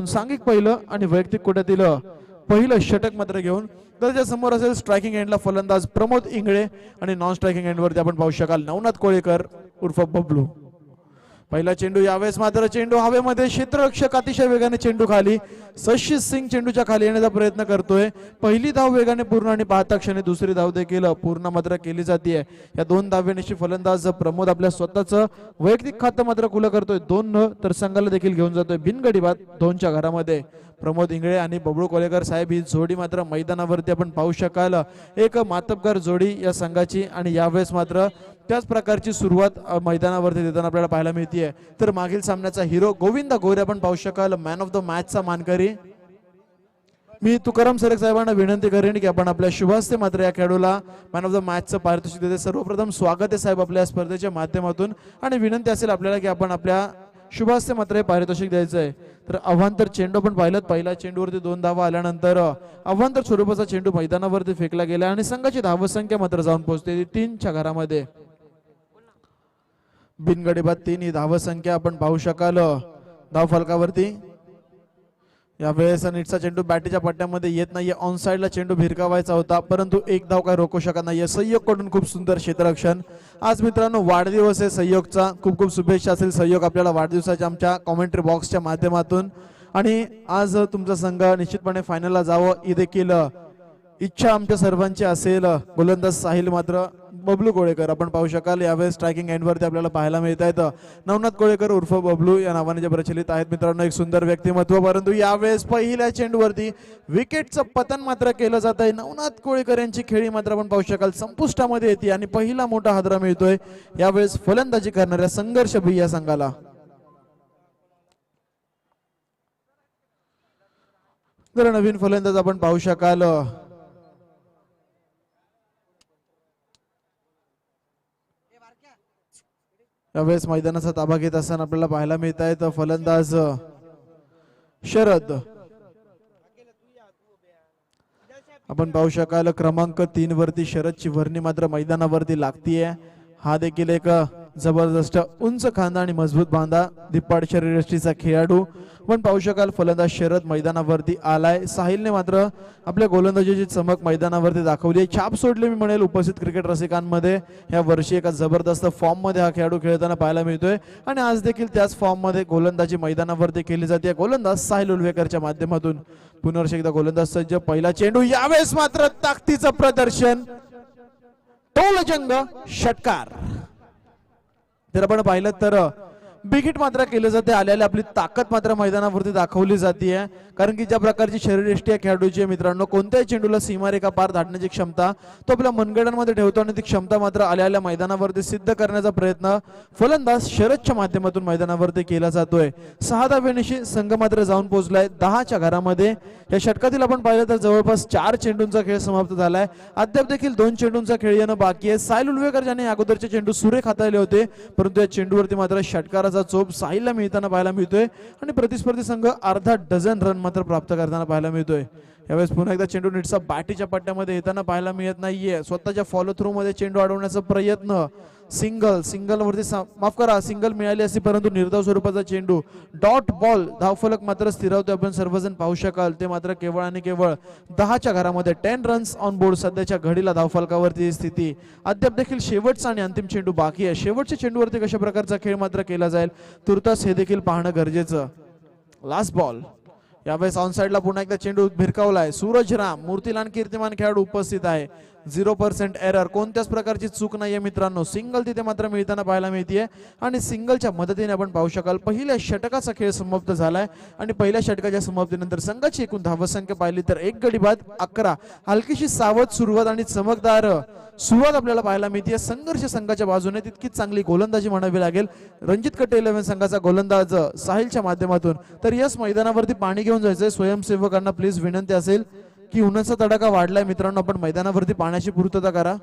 सांघिक पहिलं आणि वैयक्तिक कोट्यातील पहिलं षटक मात्र घेऊन त्याच्या समोर असेल स्ट्रायकिंग एंडला फलंदाज प्रमोद इंगळे आणि नॉन स्ट्रायकिंग एंडवरती आपण पाहू शकाल नवनाथ कोळेकर उर्फ बबलू. पहिला चेंडू यावेळेस मात्र चेंडू हवेमध्ये क्षेत्ररक्षक अतिशय वेगाने चेंडू खाली सशित सिंग चेंडूच्या खाली येण्याचा प्रयत्न करतोय. पहिली धाव वेगाने पूर्ण आणि पाहता क्षणी दुसरी धाव देखील पूर्ण मात्र केली जाते. या दोन धावेनिशी फलंदाज प्रमोद आपल्या स्वतःच वैयक्तिक खातं मात्र खुलं करतोय. 2 तर संघाला देखील घेऊन जातोय बिनगडी बाद 2च्या घरामध्ये. प्रमोद इंगळे आणि बबलू कोलेकर साहेब ही जोडी मात्र मैदानावरती आपण पाहू शकाल एक मातबगार जोडी या संघाची. आणि यावेळेस मात्र त्याच प्रकारची सुरुवात मैदानावरती देताना आपल्याला पाहायला मिळते. तर मागील सामन्याचा हिरो गोविंद गोरे आपण पाहू शकाल मॅन ऑफ द मॅचचा मानकरी. मी तुकाराम सरक साहेबांना विनंती करेन की आपण आपल्या शुभहस्ते मात्र या खेळाडूला मॅन ऑफ द मॅचचं पारितोषिक देते. सर्वप्रथम स्वागत आहे साहेब आपल्या स्पर्धेच्या माध्यमातून आणि विनंती असेल आपल्याला की आपण आपल्या शुभहस्ते मात्र हे पारितोषिक द्यायचं आहे. तर अवांतर चेंडू पण पाहिलं. पहिल्या चेंडूवरती 2 धावा आल्यानंतर अवांतर स्वरूपाचा चेंडू मैदानावरती फेकला गेला आणि संघाची धावसंख्या मात्र जाऊन पोहोचते 3च्या घरामध्ये. बिनगडी बाद 3 ही धावसंख्या आपण पाहू शकाल धाव फलकावरती. यावेळेस नीटचा चेंडू बॅटीच्या पट्ट्यामध्ये येत नाहीये. ऑन साइडला चेंडू भिरकावायचा होता परंतु एक धाव काय रोखू शकत नाहीये. सहयोग कडून खूप सुंदर क्षेत्ररक्षण. आज मित्रांनो वाढदिवस आहे सहयोगचा. खूप खूप शुभेच्छा असेल सहयोग आपल्याला वाढदिवसाच्या आमच्या कॉमेंट्री बॉक्सच्या माध्यमातून. आणि आज तुमचा संघ निश्चितपणे फायनलला जावं ही देखील इच्छा आमच्या सर्वांची असेल. गोलंदाज साहिल मात्र बबलू कोळेकर आपण पाहू शकाल यावेळेस स्ट्रायकिंग एंडवरती आपल्याला पाहायला मिळत आहेत. नवनाथ कोळेकर उर्फ बबलू या नावाने जे प्रचलित आहेत मित्रांनो. एक सुंदर व्यक्तिमत्व परंतु यावेळेस पहिल्या चेंडूवरती विकेटचं पतन मात्र केलं जात आहे. नवनाथ कोळेकर यांची खेळी मात्र आपण पाहू शकाल संपुष्टामध्ये येते आणि पहिला मोठा हादरा मिळतोय यावेळेस फलंदाजी करणाऱ्या संघर्ष भैया संघाला. तर नवीन फलंदाज आपण पाहू शकाल यावेळेस मैदानाचा ताबा घेत असताना आपल्याला पाहायला मिळत आहेत फलंदाज शरद. आपण पाहू शकाल क्रमांक 3 वरती शरदची वर्णी मात्र मैदानावरती लागतीये. हा देखील एक जबरदस्त उंच खांदा आणि मजबूत बांधा धिप्पाड शरीरयष्टीचा खेळाडू पण पाहू शकाल. फलंदाज शरद मैदानावरती आलाय. साहिलने मात्र आपल्या गोलंदाजीची चमक मैदानावरती दाखवली. छाप सोडले मी म्हणेल उपस्थित क्रिकेट रसिकांमध्ये. या वर्षी एका जबरदस्त फॉर्म मध्ये हा खेळाडू खेळताना पाहायला मिळतोय आणि आज देखील त्याच फॉर्म मध्ये गोलंदाजी मैदानावरती केली जाते. गोलंदाज साहिल उलवेकरच्या माध्यमातून. पुनर्ष एकदा गोलंदाज सज्ज. पहिला चेंडू यावेळेस मात्र ताकदीचं प्रदर्शन टोलजंग षटकार. जर आपण पाहिलं तर बिगिट मात्र केले जाते. आलेली आपली ताकद मात्र मैदानावरती दाखवली जाते. कारण की ज्या प्रकारची शरीरयष्टी खेळाडूची आहे मित्रांनो कोणत्याही चेंडूला सीमारेखा पार धाडण्याची क्षमता तो आपल्या मनगडांमध्ये ठेवतो आणि ती क्षमता मात्र आलेल्या मैदानावरती सिद्ध करण्याचा प्रयत्न फलंदाज शरदच्या माध्यमातून मैदानावरती केला जातोय. 6 धावेनिशी संघ मात्र जाऊन पोहोचलाय 10च्या घरामध्ये. या षटकातील आपण पाहिलं तर जवळपास 4 चेंडूंचा खेळ समाप्त झालाय. अद्याप देखील 2 चेंडूंचा खेळ येणं बाकी आहे. साहिल उलवेकर ज्याने अगोदरचे चेंडू सुरेख हाताळले होते परंतु या चेंडूवरती मात्र षटकाराचा चोप साहिलला मिळताना पाहायला मिळतोय आणि प्रतिस्पर्धी संघ अर्धा डझन रन मात्र प्राप्त करताना पाहायला मिळतोय. यावेळेस पुन्हा एकदा चेंडू नीटचा बॅटीच्या पट्ट्यामध्ये येताना पाहायला मिळत नाहीये. स्वतःच्या फॉलो थ्रू मध्ये चेंडू अडवण्याचा प्रयत्न. सिंगल वरती माफ करा सिंगल मिळाली असती परंतु निर्धाव स्वरूपाचा चेंडू डॉट बॉल धावफलक मात्र स्थिरावते आपण सर्वजण पाहू शकाल. ते मात्र केवळ आणि केवळ 10च्या घरामध्ये 10 रन्स ऑन बोर्ड सध्याच्या घडीला धावफलकावरती स्थिती. अद्याप देखील शेवटचा आणि अंतिम चेंडू बाकी आहे. शेवटच्या चेंडूवरती कशा प्रकारचा खेळ मात्र केला जाईल तुर्तास हे देखील पाहणं गरजेचं. Last ball. यावेळेस ऑन साइडला पुन्हा एकदा चेंडू भिरकावलाय. सूरज राम मूर्तिलान कीर्तिमान खेळाडू उपस्थित आहे. 0% एरर कोणत्याच प्रकारची चूक नाहीये मित्रांनो. सिंगल तिथे मात्र मिळताना पाहायला मिळतीये आणि सिंगलच्या मदतीने आपण पाहू शकाल पहिल्या षटकाचा खेळ समाप्त झालाय आणि पहिल्या षटकाच्या समाप्तीनंतर संघाची एकूण धावसंख्या पाहिली तर 1 गडी बाद 11. हलकीशी सावध सुरुवात आणि चमकदार सुरुवात आपल्याला पाहायला मिळते. संघर्ष संघाच्या बाजूने तितकीच चांगली गोलंदाजी म्हणावी लागेल रणजित कट्टे 11 संघाचा गोलंदाज साहिलच्या माध्यमातून. तर यस मैदानावरती पाणी घेऊन जायचंय. स्वयंसेवकांना प्लीज विनंती असेल की उन्हाचा तडाखा वाढलाय मित्रांनो आपण मैदानावरती पाण्याची पूर्तता करा.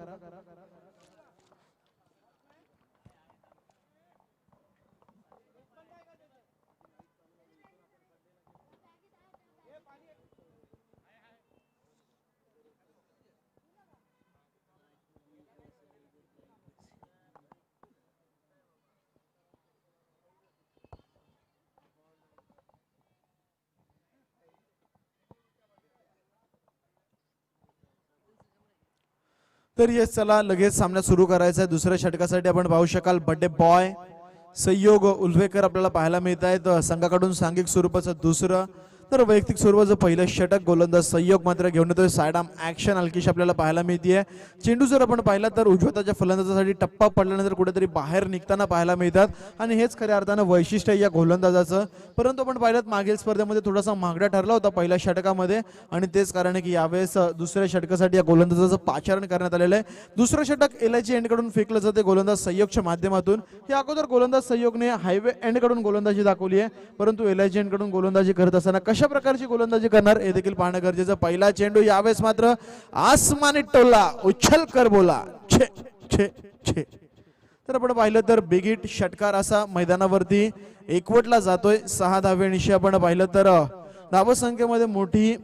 तर येस चला लगेच सामना सुरू करायचा आहे। दुसऱ्या षटकासाठी आपण पाहू शकाल बर्थडे बॉय सहयोग उल्वेकर आपल्याला पाहायला मिळत आहेत। संघाकडून सांघिक स्वरूपाचं दुसरं तर वैयक्तिक स्वरूपाचं पहिलं षटक गोलंदाज सहयोग मात्र घेऊन येतोय। साइडआर्म ऍक्शन हलकीशी आपल्याला पाहायला मिळते। चेंडू जर आपण पाहिला तर उजव्याच्या फलंदाजासाठी टप्पा पडल्यानंतर कुठेतरी बाहेर निघताना पाहायला मिळतात आणि हेच खऱ्या अर्थानं वैशिष्ट्य आहे या गोलंदाजाचं। परंतु आपण पाहिलं मागील स्पर्धेमध्ये थोडासा महागडा ठरला होता पहिल्या षटकामध्ये आणि तेच कारण आहे की यावेळेस दुसऱ्या षटकासाठी या गोलंदाजाचं पाचारण करण्यात आलेलं आहे। दुसरं षटक एलआयची एंड कडून फेकलं जाते गोलंदाज सहयोगच्या माध्यमातून। या अगोदर गोलंदाज सहयोगने हायवे एंड कडून गोलंदाजी दाखवली आहे, परंतु एलआयची एंड कडून गोलंदाजी करत असताना कशा प्रकारची गोलंदाजी करणार हे देखील पाहणं गरजेचं। पहिला चेंडू यावेळेस मात्र आसमानी टोला उछल कर बोला छे छे छे। तर आपण पाहिलं तर बिग हिट षटकार असा मैदानावरती एकवटला जातोय। 6 धावेनिशी आपण पाहिलं तर धावसंख्येमध्ये मोठी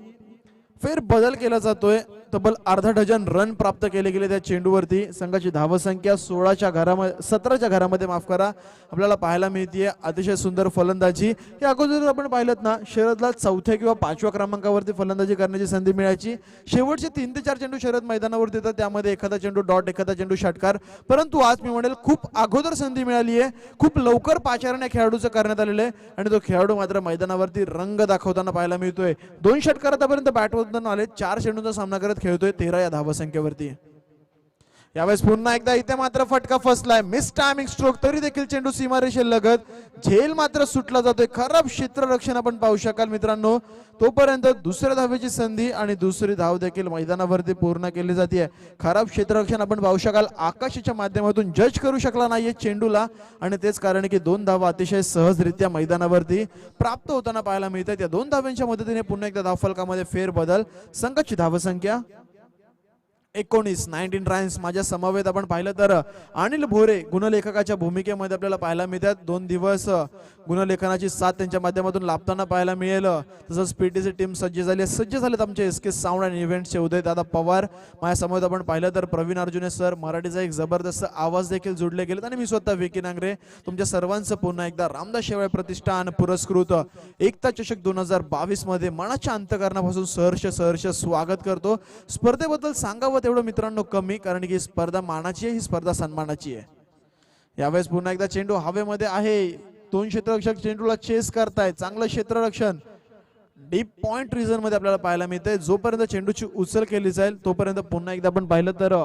फेर बदल केला जातोय। तब्बल अर्धा डझन रन प्राप्त केले गेले त्या चेंडूवरती। संघाची धावसंख्या 17च्या घरामध्ये माफ करा आपल्याला पाहायला मिळते। अतिशय सुंदर फलंदाजी। या अगोदर आपण पाहिलं ना शरदला 4थ्या किंवा 5व्या क्रमांकावरती फलंदाजी करण्याची संधी मिळायची। शेवटचे 3 ते 4 चेंडू शरद मैदानावरती येतात, त्यामध्ये एखादा चेंडू डॉट एखादा चेंडू षटकार। परंतु आज मी म्हणेल खूप अगोदर संधी मिळाली आहे, खूप लवकर पाचारण या खेळाडूचं करण्यात आलेलं आहे आणि तो खेळाडू मात्र मैदानावरती रंग दाखवताना पाहायला मिळतोय। 2 षटकार आतापर्यंत बॅटमधून आले, 4 चेंडूंचा सामना करत खेळतोय 13 या धावसंख्येवरती। यावेळेस पुन्हा एकदा इथे मात्र फटका फसलाय, मिस टायमिंग स्ट्रोक, तरी देखील चेंडू सीमारेषेलगत झेल मात्र सुटला जातोय। खराब क्षेत्ररक्षण आपण पाहू शकाल मित्रांनो। तोपर्यंत दुसऱ्या धावेची संधी आणि दुसरी धाव देखील मैदानावरती पूर्ण केली जाते। खराब क्षेत्ररक्षण आपण पाहू शकाल आकाशाच्या माध्यमातून जज करू शकला नाहीये चेंडूला आणि तेच कारण की 2 धावा अतिशय सहजरित्या मैदानावरती प्राप्त होताना पाहायला मिळतात। या 2 धाव्यांच्या मदतीने पुन्हा एकदा धावफलकामध्ये फेरबदल। संघाची धावसंख्या 19 रन्स। माझ्या समवेत आपण पाहिलं तर अनिल भोरे गुणलेखकाच्या भूमिकेमध्ये आपल्याला पाहायला मिळतात। 2 दिवस गुणलेखनाची साथ त्यांच्या माध्यमातून लाभताना पाहायला मिळेल। तसंच पीटीसी टीम सज्ज झालेत आमचे एसके साऊंड आणि इव्हेंट्सचे उदय दादा पवार। माझ्या समवेत आपण पाहिलं तर प्रवीण अर्जुने सर, मराठीचा एक जबरदस्त आवाज देखील जोडले गेलेत आणि मी स्वतः विकी नांगरे तुमच्या सर्वांचं पुन्हा एकदा रामदास शेवाळे प्रतिष्ठान पुरस्कृत एकता चषक 2022 मध्ये मनाच्या अंतःकरणापासून सहर्ष स्वागत करतो। स्पर्धेबद्दल सांगावं तेवढं मित्रांनो कमी, कारण की स्पर्धा मानाची आहे, ही स्पर्धा सन्मानाची आहे। यावेळेस पुन्हा एकदा चेंडू हवेमध्ये आहे, 2 क्षेत्ररक्षक चेंडूला चेस करतायत। चांगलं क्षेत्ररक्षण डीप पॉइंट रिजन मध्ये आपल्याला पाहायला मिळतंय। जोपर्यंत चेंडूची उचल केली जाईल तोपर्यंत पुन्हा एकदा आपण पाहिलं तर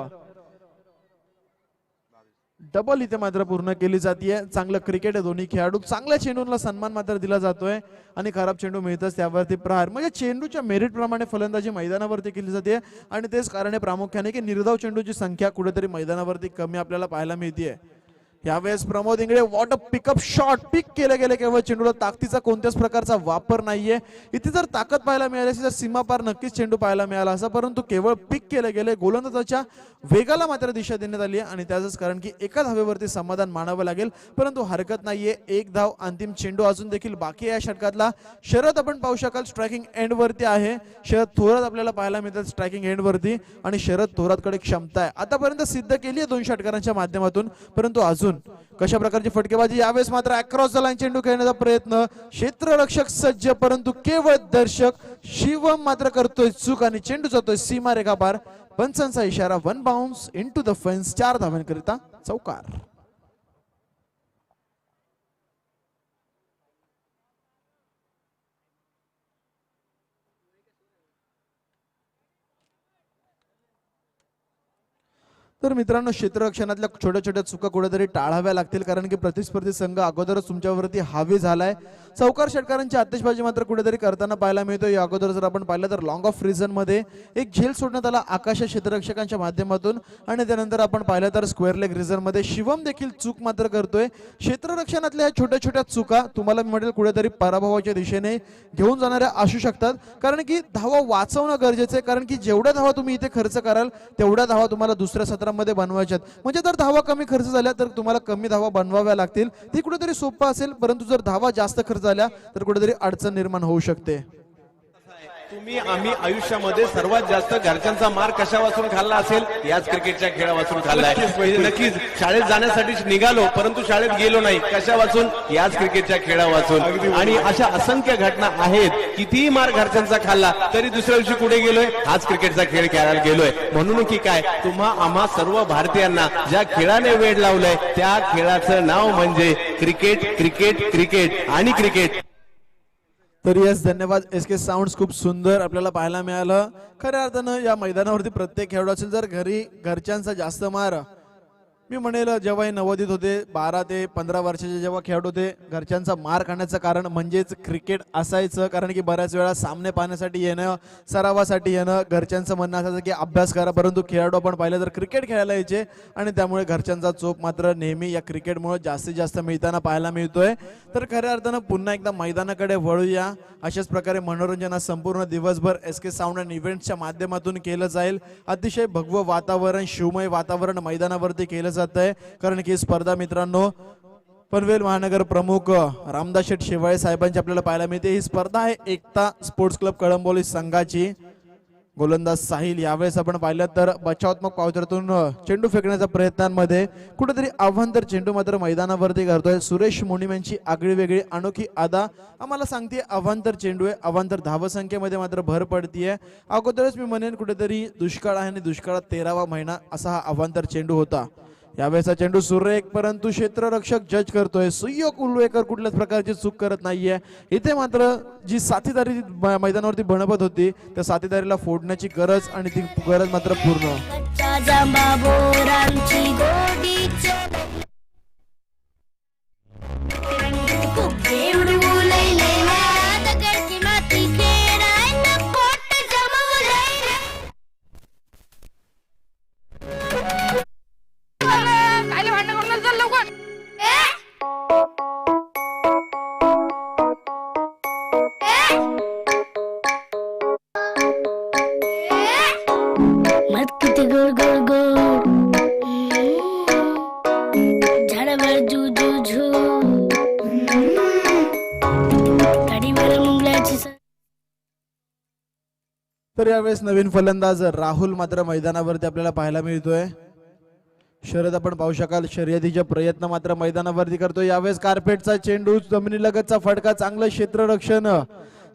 डबल इथे मात्र पूर्ण केली जाते। चांगलं क्रिकेट आहे दोन्ही खेळाडू, चांगल्या चेंडूला सन्मान मात्र दिला जातोय आणि खराब चेंडू मिळतच त्यावरती प्रहार। म्हणजे चेंडूच्या मेरिट प्रमाणे फलंदाजी मैदानावरती केली जाते आणि तेच कारण आहे प्रामुख्याने की निर्धाव चेंडूची संख्या कुठेतरी मैदानावरती कमी आपल्याला पाहायला मिळते। यावेळेस Pramod Ingale what a pickup shot, pick केले गेले केवळ चेंडूला ताकदीचा कोणत्याच प्रकारचा वापर नाहीये। इथे जर ताकद पाहायला मिळाली असती तर सीमापार नक्कीच चेंडू पाहायला मिळाला असता, परंतु केवळ पिक केले गेले। गोलंदाजाच्या वेगाला मात्र दिशा देण्यात आली आणि त्याच कारण की एका धावेवरती समाधान मानावं लागेल, परंतु हरकत नाहीये। 1 धाव, अंतिम चेंडू अजून देखील बाकी या षटकातला। शरद आपण पाहू शकाल स्ट्रायकिंग एंड वरती आहे। शरद थोरात आपल्याला पाहायला मिळतात स्ट्रायकिंग एंड वरती आणि शरद थोरातकडे क्षमता आहे, आतापर्यंत सिद्ध केली आहे 2 षटकारांच्या माध्यमातून, परंतु अजून कशा प्रकारची फटकेबाजी। यावेळेस मात्र अक्रॉस द लाईन चेंडू खेळण्याचा प्रयत्न, क्षेत्ररक्षक सज्ज परंतु केवळ दर्शक शिवम मात्र करतोय चूक आणि चेंडू जातोय सीमारेखा पार। पंचांचा इशारा, 1 बाउन्स इनटू द फेन्स, 4 धावांकरिता चौकार। तर मित्रांनो क्षेत्ररक्षणातल्या छोट्या चुका कुठेतरी टाळाव्या लागतील, कारण की प्रतिस्पर्धी संघ अगोदरच तुमच्यावरती हावी झालाय। चौकार षटकारांची आतिषबाजी मात्र कुठेतरी करताना पाहायला मिळतो। या अगोदर जर आपण पाहिलं तर लॉंग ऑफ रिझन मध्ये एक झेल सोडण्यात आला आकाश क्षेत्ररक्षकांच्या माध्यमातून आणि त्यानंतर आपण पाहिलं तर स्क्वेअर लेग रिझन मध्ये शिवम देखील चूक मात्र करतोय। क्षेत्ररक्षणातल्या छोट्या चुका तुम्हाला मी म्हणेल कुठेतरी पराभवाच्या दिशेने घेऊन जाणाऱ्या असू शकतात, कारण की धावा वाचवणं गरजेचं आहे, कारण की जेवढ्या धावा तुम्ही इथे खर्च कराल तेवढ्या धावा तुम्हाला दुसऱ्या सत्रामध्ये बनवायच्यात। म्हणजे जर धावा कमी खर्च झाल्या तर तुम्हाला कमी धावा बनवाव्या लागतील, ती कुठेतरी सोपं असेल, परंतु जर धावा जास्त खर्च झाल्या तर कुठेतरी अडचण निर्माण होऊ शकते। तुम्ही आम्ही आयुष्यामध्ये सर्वात जास्त घरच्यांचा मार कशा वाचून खाल्ला असेल? याच क्रिकेटच्या खेळा वाचून खाल्लाय. म्हणजे नक्कीच शाळेत जाण्यासाठी निघालो परंतु शाळेत गेलो नाही. कशा वाचून? याच क्रिकेटच्या खेळा वाचून. आणि अशा असंख्य घटना आहेत. कितीही मार घरच्यांचा खाल्ला तरी दुसऱ्या दिवशी कुठे गेलोय? हाच क्रिकेटचा खेळ खेळायला गेलोय. म्हणून की काय, तुम्हा आम्हा सर्व भारतीयांना ज्या खेळाने वेड लावलंय त्या खेळाचं नाव म्हणजे क्रिकेट, क्रिकेट, क्रिकेट आणि क्रिकेट. तर यस, धन्यवाद एस के साऊंड. खूप सुंदर आपल्याला पाहायला मिळालं. खऱ्या अर्थानं या मैदानावरती प्रत्येक खेळाडू असेल जर घरी घरच्यांचा जास्त मार, मी म्हणेल जेव्हा हे नवोदित होते 12 ते 15 वर्षाचे जेव्हा खेळाडू होते, घरच्यांचा मार खाण्याचं कारण म्हणजेच क्रिकेट असायचं. कारण की बऱ्याच वेळा सामने पाहण्यासाठी येणं, सरावासाठी येणं, घरच्यांचं म्हणणं असायचं की अभ्यास करा, परंतु खेळाडू आपण पाहिलं तर क्रिकेट खेळायला यायचे आणि त्यामुळे घरच्यांचा चोप मात्र नेहमी या क्रिकेटमुळे जास्तीत जास्त मिळताना पाहायला मिळतोय. तर खऱ्या अर्थानं पुन्हा एकदा मैदानाकडे वळूया. अशाच प्रकारे मनोरंजन संपूर्ण दिवसभर एस के साऊंड अँड इव्हेंट्सच्या माध्यमातून केलं जाईल. अतिशय भगवं वातावरण, शिवमय वातावरण मैदानावरती केलं जात आहे. कारण की स्पर्धा मित्रांनो पनवेल महानगर प्रमुख रामदास शेठ शेवाळे साहेबांची आपल्याला पाहायला मिळते. ही स्पर्धा आहे एकता स्पोर्ट्स क्लब कळंबोली संघाची. गोलंदाज साहिल यावेळेस आपण पाहिलं तर बचावात्मक पावसातून चेंडू फेकण्याच्या प्रयत्नांमध्ये कुठेतरी अवांतर चेंडू मात्र मैदानावरती करतोय. सुरेश मोनिम यांची आगळी वेगळी अनोखी अदा आम्हाला सांगते अवांतर चेंडू आहे. अवांतर धावसंख्येमध्ये मात्र भर पडतीये. अगोदरच मी म्हणेन कुठेतरी दुष्काळ आहे आणि दुष्काळात 13वा महिना असा हा अवांतर चेंडू होता. यावेळेचा चेंडू सुरेख, परंतु क्षेत्ररक्षक जज करतोय. सुयोग उल्वेकर कुठल्याच प्रकारची चूक करत नाहीये. इथे मात्र जी साथीदारी मैदानावरती बनवत होती त्या साथीदारीला फोडण्याची गरज आणि ती गरज मात्र पूर्ण. तर यावेळेस नवीन फलंदाज राहुल मात्र मैदानावरती आपल्याला पाहायला मिळतोय. शर्यत आपण पाहू शकाल, शर्यतीचे प्रयत्न मात्र मैदानावरती करतोय. यावेळेस कार्पेटचा चेंडू, जमिनीलगतचा फटका, चांगलं क्षेत्ररक्षण,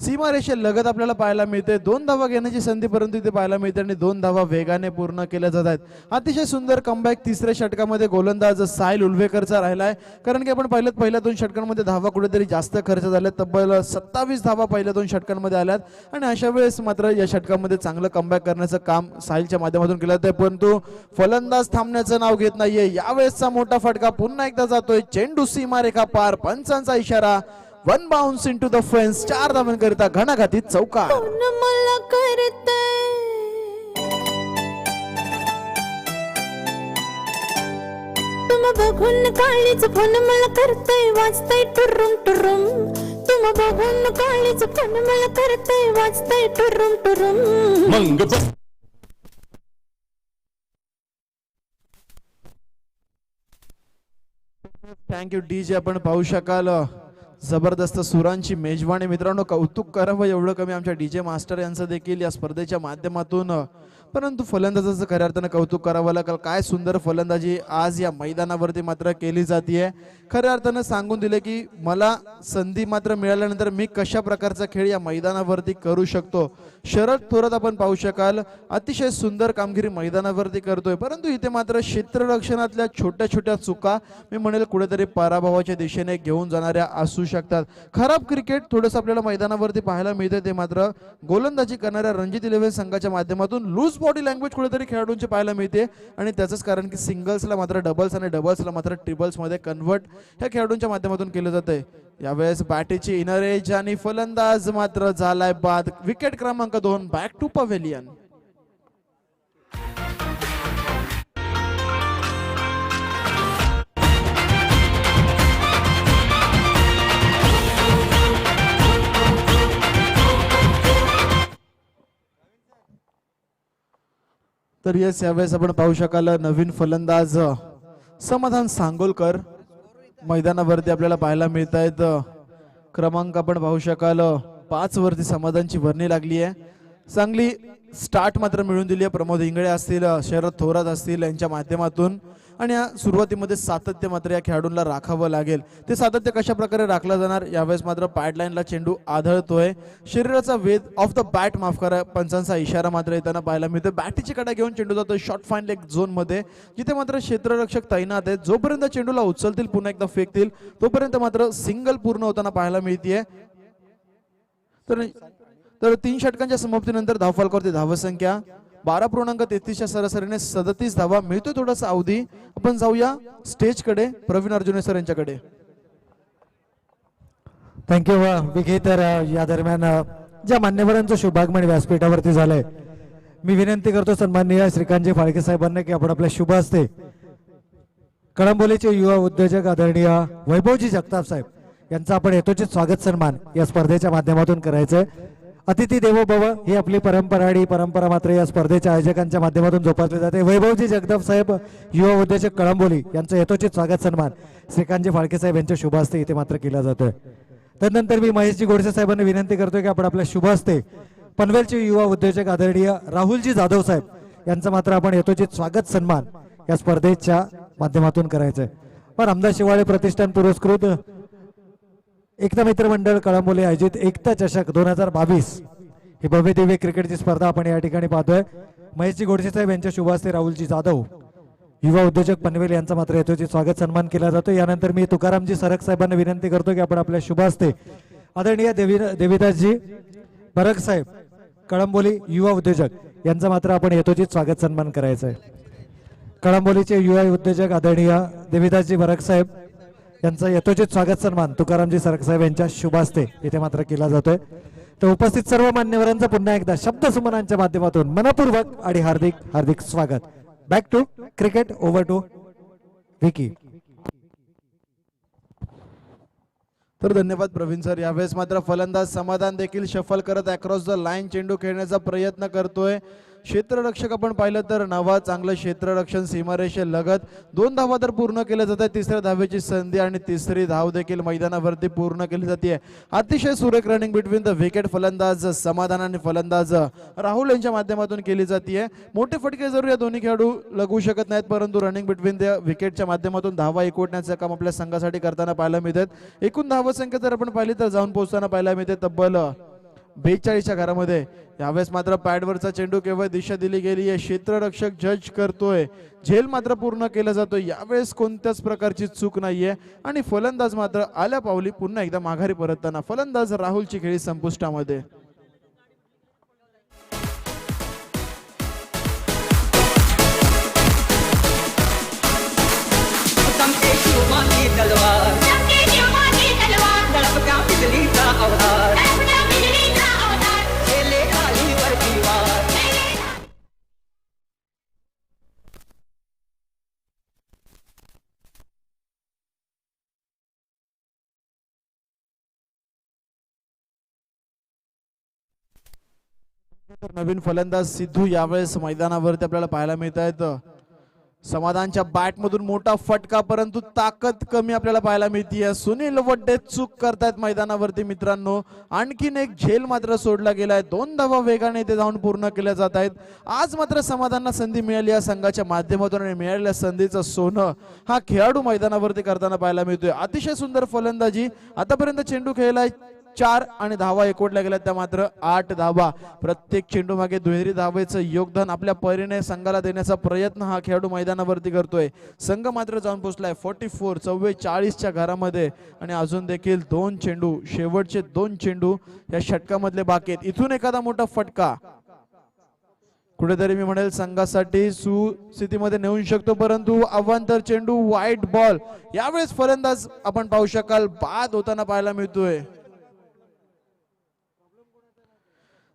सीमारेषे लगत आपल्याला पाहायला मिळते. 2 धावा घेण्याची संधी परंतु इथे पाहायला मिळते आणि 2 धावा वेगाने पूर्ण केल्या जात आहेत. अतिशय सुंदर कमबॅक तिसऱ्या षटकामध्ये गोलंदाज साहिल उल्वेकरचा राहिलाय. कारण की आपण पहिल्या 2 षटकांमध्ये धावा कुठेतरी जास्त खर्च झाल्यात. तब्बल 27 धावा पहिल्या 2 षटकांमध्ये आल्यात आणि अशा वेळेस मात्र या षटकामध्ये चांगलं कमबॅक करण्याचं काम साहिलच्या माध्यमातून केलं जातंय. परंतु फलंदाज थांबण्याचं नाव घेत नाहीये. यावेळेसचा मोठा फटका पुन्हा एकदा जातोय. चेंडू सीमारेखा पार, पंचांचा इशारा. 1 बाउन्स इनटू द फेन्स. 4 धावांकरिता घणाघाती चौकार. बघून काळीच फोन मला करतय, वाजतय टुरुम टुरुम. तुम बघून काळीच फोन मला करतय, वाजतय टुरुम टुरुम. Thank you DJ. आपण पाहू शकाल जबरदस्त सुरांची मेजवानी. मित्रांनो कौतुक करावं एवढं कमी आमच्या डीजे मास्टर यांचं देखील या स्पर्धेच्या माध्यमातून, परंतु फलंदाजाचं खऱ्या अर्थानं कौतुक करावं लागेल. काय सुंदर फलंदाजी आज या मैदानावरती मात्र केली जाते. खऱ्या अर्थानं सांगून दिले की मला संधी मात्र मिळाल्यानंतर मी कशा प्रकारचा खेळ या मैदानावरती करू शकतो. शरद थोरात आपण पाहू शकाल अतिशय सुंदर कामगिरी मैदानावरती करतोय, परंतु इथे मात्र क्षेत्ररक्षणातल्या छोट्या छोट्या चुका मी म्हणेल कुठेतरी पराभवाच्या दिशेने घेऊन जाणाऱ्या असू शकतात. खराब क्रिकेट थोडंसं आपल्याला मैदानावरती पाहायला मिळते. ते मात्र गोलंदाजी करणाऱ्या रणजित 11 संघाच्या माध्यमातून लूज बॉडी लँग्वेज कुठेतरी खेळाडूंची पाहायला मिळते आणि त्याचंच कारण की सिंगल्सला मात्र डबल्स आणि डबल्सला मात्र ट्रिबल्स मध्ये कन्वर्ट ह्या खेळाडूंच्या माध्यमातून केलं जातंय. यावेळेस बॅटीची इनर एज आणि फलंदाज मात्र झालाय बाद. विकेट क्रमांक 2 बॅक टू पवेलियन. तर येस, यावेळेस आपण पाहू शकाल नवीन फलंदाज समाधान सांगोलकर मैदानावरती आपल्याला पाहायला मिळत आहेत. क्रमांक आपण पाहू शकाल 5 वरती समाधानची वर्णी लागली आहे. चांगली स्टार्ट मात्र मिळून दिली आहे. प्रमोद इंगळे असतील, शरद थोरात असतील यांच्या माध्यमातून. आणि या सुरुवातीमध्ये सातत्य मात्र या खेळाडूंना राखावं लागेल. ते सातत्य कशा प्रकारे राखलं जाणार, यावेळेस मात्र पॅडलाईनला चेंडू आढळतोय. शरीराचा वेध ऑफ द बॅट माफ करा, पंचांचा इशारा मात्र येताना पाहायला मिळतो. बॅटीची कडा घेऊन चेंडू जातोय शॉर्ट फाईन लेग झोन मध्ये, जिथे मात्र क्षेत्ररक्षक तैनात आहेत. जोपर्यंत चेंडूला उचलतील, पुन्हा एकदा फेकतील, तोपर्यंत मात्र सिंगल पूर्ण होताना पाहायला मिळतीये. तर 3 षटकांच्या समाप्तीनंतर धावफलकावरती धावसंख्या 12.33च्या सरासरीने 37 धावा मिळतोय. थोडासा अवधी आपण जाऊया स्टेज कडे, प्रवीण अर्जुने सर यांच्याकडे. थँक्यू विकी. तर या दरम्यान ज्या मान्यवरांचं शुभागमन व्यासपीठावरती झालंय, मी विनंती करतो सन्माननीय श्रीकांतजी फाळके साहेबांना की आपण आपल्या शुभ हस्ते कळंबोलीचे युवा उद्योजक आदरणीय वैभवजी जगताप साहेब यांचा आपण यथोचित स्वागत सन्मान या स्पर्धेच्या माध्यमातून करायचंय. अतिथी देवो भव ही आपली परंपरा आणि परंपरा मात्र या स्पर्धेच्या आयोजकांच्या माध्यमातून जोपासली जाते. वैभवजी जगताप साहेब युवा उद्योजक कळंबोली यांचं यथोचित स्वागत सन्मान श्रीकांतजी फाळके साहेब यांच्या शुभ हस्ते इथे मात्र केला जातोय. त्यानंतर मी महेशजी गोडसे साहेबांना विनंती करतोय की आपण आपल्या शुभ हस्ते पनवेलचे युवा उद्योजक आदरणीय राहुलजी जाधव साहेब यांचं मात्र आपण यथोचित स्वागत सन्मान या स्पर्धेच्या माध्यमातून करायचंय. पण रामदास शिवाळे प्रतिष्ठान पुरस्कृत एकता मित्र मंडळ कळंबोली आयोजित एकता चषक 2022 ही भव्य दिव्य क्रिकेटची स्पर्धा आपण या ठिकाणी पाहतोय. महेशजी गोडसे साहेब यांच्या शुभ हस्ते राहुलजी जाधव युवा उद्योजक पनवेल यांचा मात्र यथोचित स्वागत सन्मान केला जातो. यानंतर मी तुकारामजी सरक साहेबांना विनंती करतो की आपण आपल्या शुभ हस्ते आदरणीय देवीदासजी बरक साहेब कळंबोली युवा उद्योजक यांचा मात्र आपण यथोचित स्वागत सन्मान करायचा आहे. कळंबोलीचे युवा उद्योजक आदरणीय देवीदासजी बरक साहेब यांचा यथोचित स्वागत सन्मान तुकारामजी सरक साहेब यांच्या शुभ हस्ते इथे मात्र केला जातोय. तर उपस्थित सर्व मान्यवरांचं पुन्हा एकदा शब्द सुमनांच्या माध्यमातून मनपूर्वक आणि हार्दिक हार्दिक स्वागत. Back to cricket, over to Vicky. तर धन्यवाद प्रवीण सर. यावेळेस मात्र फलंदाज समाधान देखील शफल करत अक्रॉस द लाईन चेंडू खेळण्याचा प्रयत्न करतोय. क्षेत्ररक्षक आपण पाहिलं तर नवा चांगलं क्षेत्ररक्षण सीमारेषे लगत 2 धावा तर पूर्ण केल्या जातात. तिसऱ्या धावेची संधी आणि तिसरी धाव देखील मैदानावरती पूर्ण केली जाते. अतिशय सुरेख रनिंग बिटवीन द विकेट फलंदाज समाधान आणि फलंदाज राहुल यांच्या माध्यमातून केली जाते. मोठे फटके जरूर या दोन्ही खेळाडू लगवू शकत नाहीत, परंतु रनिंग बिटवीन द विकेटच्या माध्यमातून धावा एकवटण्याचं काम आपल्या संघासाठी करताना पाहायला मिळतात. एकूण धावा संख्या जर आपण पाहिली तर जाऊन पोहोचताना पाहायला मिळते तब्बल 42च्या घरामध्ये. यावेळेस मात्र पॅडवरचा चेंडू केवळ दिशा दिली गेली आहे. क्षेत्ररक्षक जज करतोय, झेल मात्र पूर्ण केला जातोय. यावेळेस कोणत्याच प्रकारची चूक नाहीये आणि फलंदाज मात्र आल्या पावली पुन्हा एकदा माघारी परतताना फलंदाज राहुलची खेळी संपुष्टामध्ये. नवीन फलंदाज सिद्धू यावेळेस मैदानावरती आपल्याला पाहायला मिळत आहेत. समाधानच्या बॅट मधून मोठा फटका, परंतु ताकद कमी आपल्याला पाहायला मिळतीये. सुनील वड्डे चूक करतायत मैदानावरती मित्रांनो. आणखीन एक झेल मात्र सोडला गेलाय. 2 धावा वेगाने ते जाऊन पूर्ण केल्या जात आहेत. आज मात्र समाधानला संधी मिळाली या संघाच्या माध्यमातून आणि मिळालेल्या संधीचं सोनं हा खेळाडू मैदानावरती करताना पाहायला मिळतोय. अतिशय सुंदर फलंदाजी. आतापर्यंत चेंडू खेळलाय 4 आणि धावा एकवटल्या गेल्या त्या मात्र 8 धावा. प्रत्येक चेंडू मागे दुहेरी धावेचं योगदान आपल्या परीने संघाला देण्याचा प्रयत्न हा खेळाडू मैदानावरती करतोय. संघ मात्र जाऊन पोहोचलाय 44-44च्या घरामध्ये आणि अजून देखील 2 चेंडू, शेवटचे 2 चेंडू या षटकामधले बाकी आहेत. इथून एखादा मोठा फटका कुठेतरी मी म्हणेल संघासाठी सुस्थितीमध्ये नेऊ शकतो, परंतु अवांतर चेंडू, वाईट बॉल. यावेळेस फलंदाज आपण पाहू शकाल बाद होताना पाहायला मिळतोय.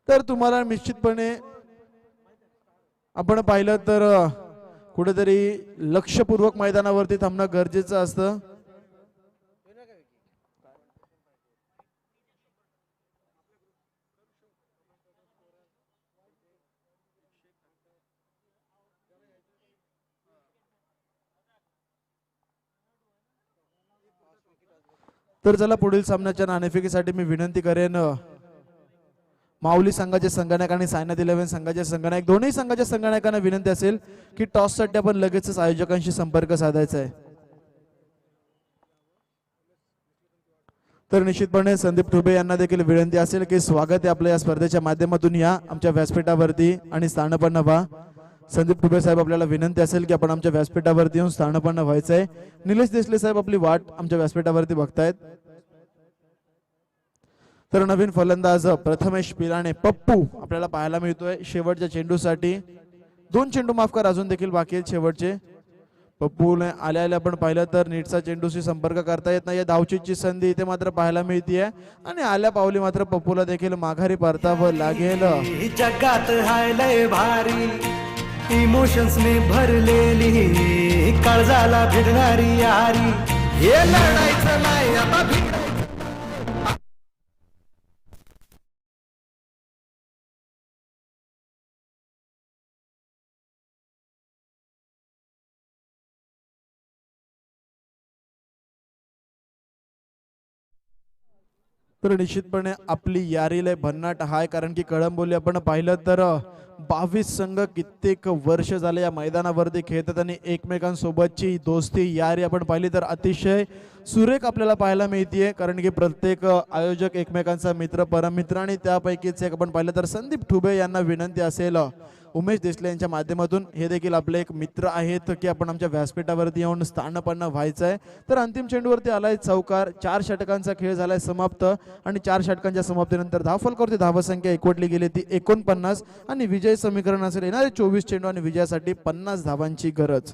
तर तुम्हाला निश्चितपणे आपण पाहिलं तर कुठेतरी लक्षपूर्वक मैदानावरती थांबणं गरजेचं असतं. तर चला पुढील सामन्याच्या नाणेफेकीसाठी मी विनंती करेन माऊली संघाचे संगणक आणि सायनाथ 11 संघाचे संगणक दोन्ही संघाच्या संगणकांना विनंती असेल की टॉस साठी आपण लगेचच आयोजकांशी संपर्क साधायचा आहे. तर निश्चितपणे संदीप ठुबे यांना देखील विनंती असेल की स्वागत आहे आपल्या या स्पर्धेच्या माध्यमातून या आमच्या व्यासपीठावरती आणि स्थानपन्न व्हा. संदीप ठुबे साहेब आपल्याला विनंती असेल की आपण आमच्या व्यासपीठावरती येऊन स्थानपन्न व्हायचं आहे. निलेश देसले साहेब आपली वाट आमच्या व्यासपीठावरती बघतायत. तर नवीन फलंदाज प्रथमेश पिराणे पप्पू आपल्याला पाहायला मिळतोय शेवटच्या चेंडूसाठी. 2 चेंडू माफ कर अजून देखील बाकी आहेत शेवटचे. पप्पूने आल्या आपण पाहिलं तर नीटचा चेंडूशी संपर्क करता येत नाही. धावचीची संधी इथे मात्र पाहायला मिळतीये आणि आल्या पावली मात्र पप्पूला देखील माघारी परतावं लागेल. जगात हाय लय भारी इमोशन्स ने भरलेली काळजाला भिडणारी यारी हे लढायचं नाही आता भिडायचं. तर निश्चितपणे आपली यारी लय भन्नाट हाय कारण की कळंबोली आपण पाहिलं तर 22 संघ कित्येक वर्ष झाले या मैदानावरती खेळतात आणि एकमेकांसोबतची दोस्ती यारी आपण पाहिली तर अतिशय सुरेख आपल्याला पाहायला मिळतीये कारण की प्रत्येक आयोजक एकमेकांचा मित्र परममित्र आणि त्यापैकीच एक आपण पाहिलं तर संदीप ठुबे यांना विनंती असेल उमेश देसले यांच्या माध्यमातून हे देखील आपले एक मित्र आहेत की आपण आमच्या व्यासपीठावरती येऊन स्थानपन्न व्हायचं आहे. तर अंतिम चेंडूवरती आलाय चौकार. 4 षटकांचा खेळ झालाय समाप्त आणि 4 षटकांच्या समाप्तीनंतर धावफलकावरती धावसंख्या एकवटली गेली ती 49 आणि विजय समीकरण असेल येणारे 24 चेंडू आणि विजयासाठी 50 धावांची गरज.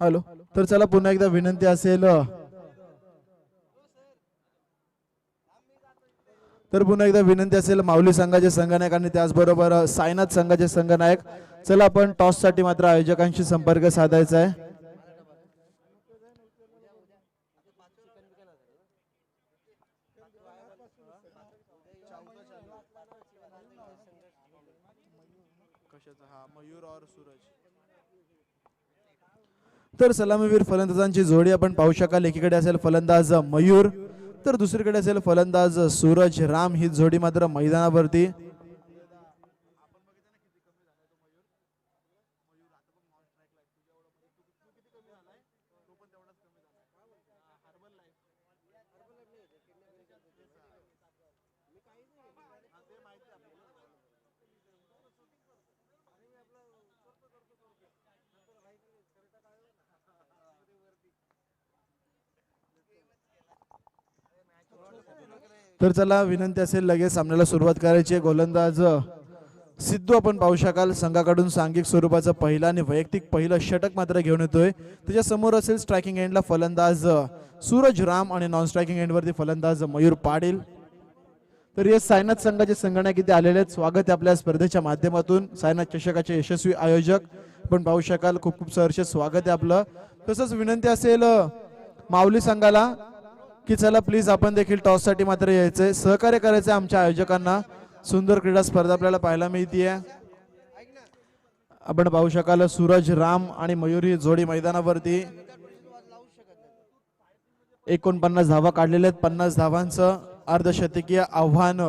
हॅलो तर चला पुन्हा एकदा विनंती असेल माऊली संघाचे संघनायक आणि त्याचबरोबर सायनाथ संघाचे संघनायक चला आपण टॉस साठी मात्र आयोजकांशी संपर्क साधायचा आहे. तर सलामीवीर फलंदाजांची जोडी आपण पाहू शकाल. एकीकडे असेल फलंदाज मयूर तर दुसरीकडे असेल फलंदाज सूरज राम. ही जोडी मात्र मैदानावरती तर चला विनंती असेल लगेच सामन्याला सुरुवात करायची आहे. गोलंदाज सिद्धू आपण पाहू शकाल संघाकडून सांघिक स्वरूपाचं पहिलं आणि वैयक्तिक पहिलं षटक मात्र घेऊन येतोय. त्याच्या समोर असेल स्ट्रायकिंग एंडला फलंदाज सूरज राम आणि नॉन स्ट्रायकिंग एंडवरती फलंदाज मयूर पाटील. तर हे सायनाथ संघाचे संगणक इथे आलेले आहेत. स्वागत आहे आपल्या स्पर्धेच्या माध्यमातून. सायनाथ चषकाचे यशस्वी आयोजक आपण पाहू शकाल. खूप खूप सहर्ष स्वागत आहे आपलं. तसंच विनंती असेल माऊली संघाला की चला प्लीज आपण देखील टॉस साठी मात्र यायचंय, सहकार्य करायचंय आमच्या आयोजकांना. सुंदर क्रीडा स्पर्धा आपल्याला पाहायला मिळतीये. आपण पाहू शकाल सूरज राम आणि मयूर ही जोडी मैदानावरती. 49 धावा काढलेल्या आहेत. 50 धावांचं अर्धशतकीय आव्हान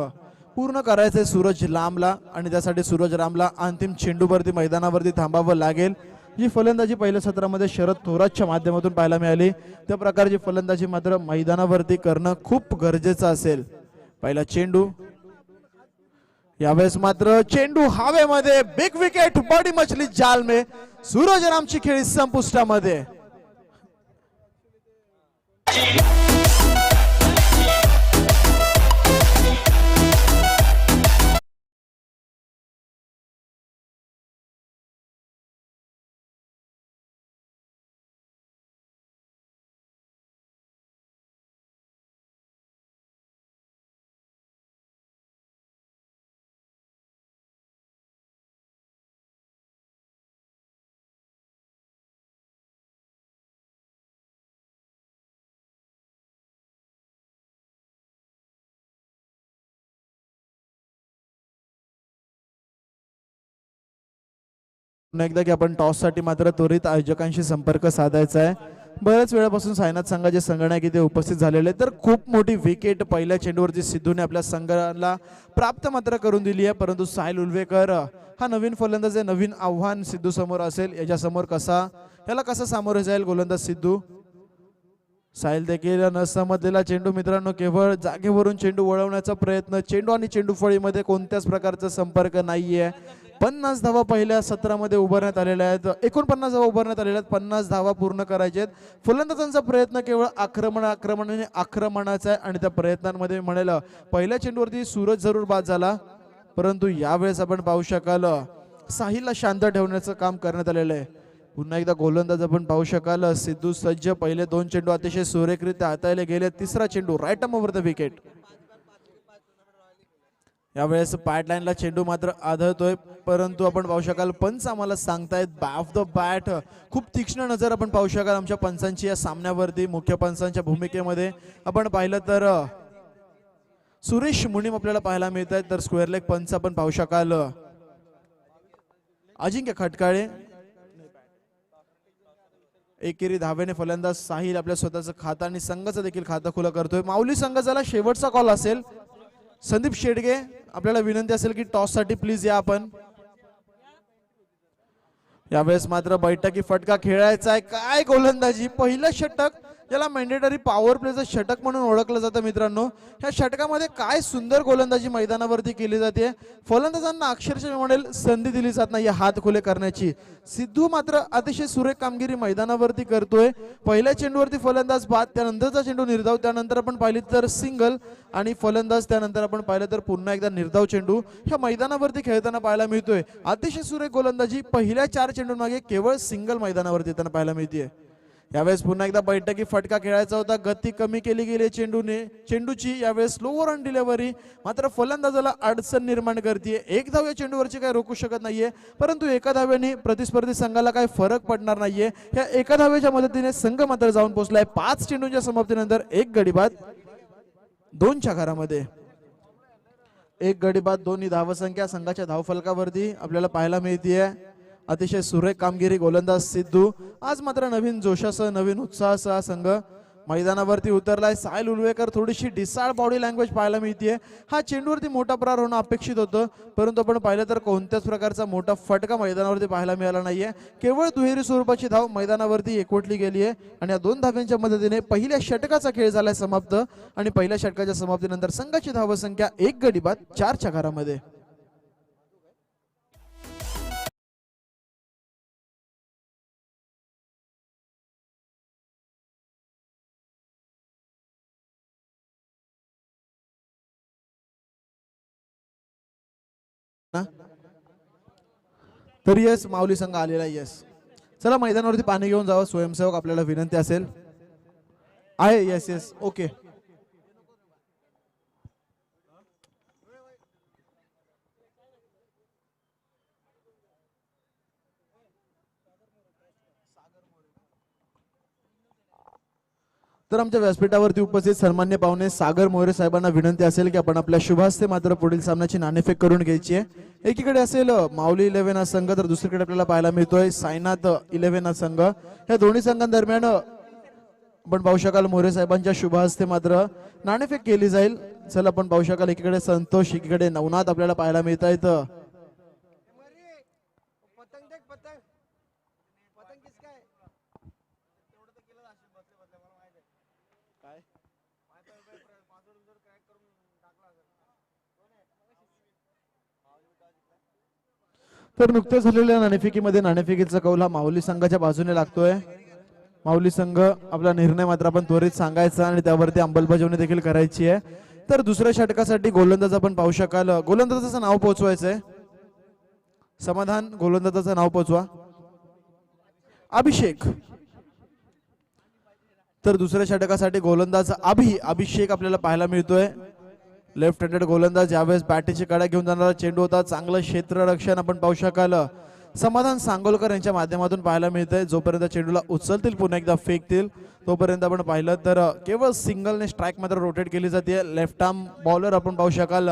पूर्ण करायचंय सूरज रामला आणि त्यासाठी सूरज रामला अंतिम चेंडूवरती मैदानावरती थांबावं लागेल. जी फलंदाजी पहिल्या सत्रामध्ये शरद थोरातच्या माध्यमातून पाहायला मिळाली त्या प्रकारची फलंदाजी मात्र मैदानावरती करणं खूप गरजेचं असेल. पहिला चेंडू, यावेळेस मात्र चेंडू हवेमध्ये. बिग विकेट, बॉडी मछली जाल में. सूरज रामची खेळी संपुष्टामध्ये. पुन्हा एकदा की आपण टॉस साठी मात्र त्वरित आयोजकांशी संपर्क साधायचा आहे. बऱ्याच वेळापासून सायनाथ संघाचे संगणक इथे उपस्थित झालेले तर खूप मोठी विकेट पहिल्या चेंडूवरती सिद्धूने आपल्या संघाला प्राप्त मात्र करून दिली आहे. परंतु साहिल उल्वेकर हा नवीन फलंदाज आहे. नवीन आव्हान सिद्धू समोर असेल. याच्या समोर याला कसं सामोरे जाईल गोलंदाज सिद्धू. साहिल देखील न समजलेला चेंडू मित्रांनो, केवळ जागेवरून चेंडू वळवण्याचा प्रयत्न. चेंडू आणि चेंडू फळीमध्ये कोणत्याच प्रकारचा संपर्क नाहीये. 50 धावा पहिल्या सत्रामध्ये उभारण्यात आलेल्या आहेत. 49 धावा उभारण्यात आलेल्या आहेत. 50 धावा पूर्ण करायचे आहेत. फलंदाजांचा प्रयत्न केवळ आक्रमणाचा आहे आणि त्या प्रयत्नांमध्ये म्हणेल पहिल्या चेंडूवरती सूरज जरूर बाद झाला, परंतु यावेळेस आपण पाहू शकाल साहिलला शांत ठेवण्याचं काम करण्यात आलेलं आहे. पुन्हा एकदा गोलंदाज आपण पाहू शकाल सिद्धू सज्ज. पहिले 2 चेंडू अतिशय सुरेखरित्या हाताळले गेले. तिसरा चेंडू right arm over the wicket. यावेळेस पॅट लाईनला चेंडू मात्र आढळतोय, परंतु आपण पाहू शकाल पंच आम्हाला सांगतायत ऑफ द बॅट. खूप तीक्ष्ण नजर आपण पाहू शकाल आमच्या पंचांची या सामन्यावरती. मुख्य पंचांच्या भूमिकेमध्ये आपण पाहिलं तर सुरेश मुनीम आपल्याला पाहायला मिळत आहेत. तर स्क्वेअर लेग पंच आपण पाहू शकाल अजिंक्य खटकाळे. एकेरी धावेने फलंदाज साहिल आपल्या स्वतःचं खातं आणि संघाचं देखील खातं खुलं करतोय. माऊली संघाचा शेवटचा कॉल असेल. संदीप शेडगे आपल्याला विनंती असेल की टॉस साठी प्लीज या आपण. यावेळेस मात्र बैठकी फटका खेळायचा आहे. काय गोलंदाजी. पहिलं षटक ज्याला मॅन्डेटरी पॉवर प्लेचं षटक म्हणून ओळखलं जातं मित्रांनो. ह्या षटकामध्ये काय सुंदर गोलंदाजी मैदानावरती केली जाते. फलंदाजांना अक्षरशः मी म्हणेल संधी दिली जात नाही हात खुले करण्याची. सिद्धू मात्र अतिशय सुरेख कामगिरी मैदानावरती करतोय. पहिल्या चेंडूवरती फलंदाज बाद, त्यानंतरचा चेंडू निर्धाव, त्यानंतर आपण पाहिली तर सिंगल आणि फलंदाज, त्यानंतर आपण पाहिलं तर पुन्हा एकदा निर्धाव चेंडू ह्या मैदानावरती खेळताना पाहायला मिळतोय. अतिशय सुरेख गोलंदाजी पहिल्या 4 चेंडूंमागे केवळ सिंगल मैदानावरती येताना पाहायला मिळते. यावेळेस पुन्हा एकदा बैठकी फटका खेळायचा होता. गती कमी केली गेली चेंडूची. यावेळेस लोअर ऑन डिलिव्हरी मात्र फलंदाजाला अडचण निर्माण करते. एक धाव या चेंडूवरची काही रोखू शकत नाहीये, परंतु एका धाव्याने प्रतिस्पर्धी संघाला काही फरक पडणार नाहीये. या एका धावेच्या मदतीने संघ मात्र जाऊन पोहोचलाय 5 चेंडूंच्या समाप्तीनंतर 1 गडी बाद 2च्या घरामध्ये. 1 गडी बाद 2 ही धावसंख्या संघाच्या धावफलकावरती आपल्याला पाहायला मिळतीये. अतिशय सुरेख कामगिरी गोलंदाज सिद्धू. आज मात्र नवीन जोशासह नवीन उत्साहासह हा संघ मैदानावरती उतरलाय. साहिल उल्वेकर थोडीशी डिसाळ बॉडी लँग्वेज पाहायला मिळते. हा चेंडूवरती मोठा प्रहार होणं अपेक्षित होतं, परंतु आपण पाहिलं तर कोणत्याच प्रकारचा मोठा फटका मैदानावरती पाहायला मिळाला नाहीये. केवळ दुहेरी स्वरूपाची धाव मैदानावरती एकवटली गेली आहे आणि या 2 धाव्यांच्या मदतीने पहिल्या षटकाचा खेळ झालाय समाप्त आणि पहिल्या षटकाच्या समाप्तीनंतर संघाची धावसंख्या 1 गडी बाद 4च्या घरामध्ये. तर यस माऊली संघ आलेला आहे. यस चला मैदानावरती पाणी घेऊन जावं. स्वयंसेवक आपल्याला विनंती असेल आहे. Yes yes okay. तर आमच्या व्यासपीठावरती उपस्थित सन्मान्य पाहुणे सागर मोरे साहेबांना विनंती असेल की आपण आपल्या शुभास्ते मात्र पुढील सामन्याची नाणेफेक करून घ्यायची आहे. एकीकडे असेल माऊली 11 हा संघ तर दुसरीकडे आपल्याला पाहायला मिळतोय साईनाथ 11 हा संघ. या दोन्ही संघांदरम्यान आपण पाहू शकाल मोरे साहेबांच्या शुभहस्ते मात्र नाणेफेक केली जाईल. चला आपण पाहू शकाल एकीकडे संतोष एकीकडे नवनाथ आपल्याला पाहायला मिळत आहेत. तर नुकत्याच झालेल्या नाणेफेकीमध्ये नाणेफेकीचा कौल हा माऊली संघाच्या बाजूने लागतोय. माऊली संघ आपला निर्णय मात्र आपण त्वरित सांगायचा आणि त्यावरती अंमलबजावणी देखील करायची आहे. तर दुसऱ्या षटकासाठी गोलंदाज आपण पाहू शकाल. गोलंदाजाचं नाव पोहोचवायचंय. समाधान गोलंदाजाचं नाव पोहोचवा. अभिषेक. तर दुसऱ्या षटकासाठी गोलंदाज अभिषेक आपल्याला पाहायला मिळतोय. लेफ्ट हँडेड गोलंदाज यावेळेस बॅटीची कडा घेऊन जाणारा चेंडू होता. चांगलं क्षेत्ररक्षण आपण पाहू शकाल समाधान सांगोलकर यांच्या माध्यमातून पाहायला मिळतंय. जोपर्यंत चेंडूला उचलतील पुन्हा एकदा फेकतील तोपर्यंत आपण पाहिलं तर केवळ सिंगलने स्ट्राईक मात्र रोटेट केली जाते. लेफ्ट आर्म बॉलर आपण पाहू शकाल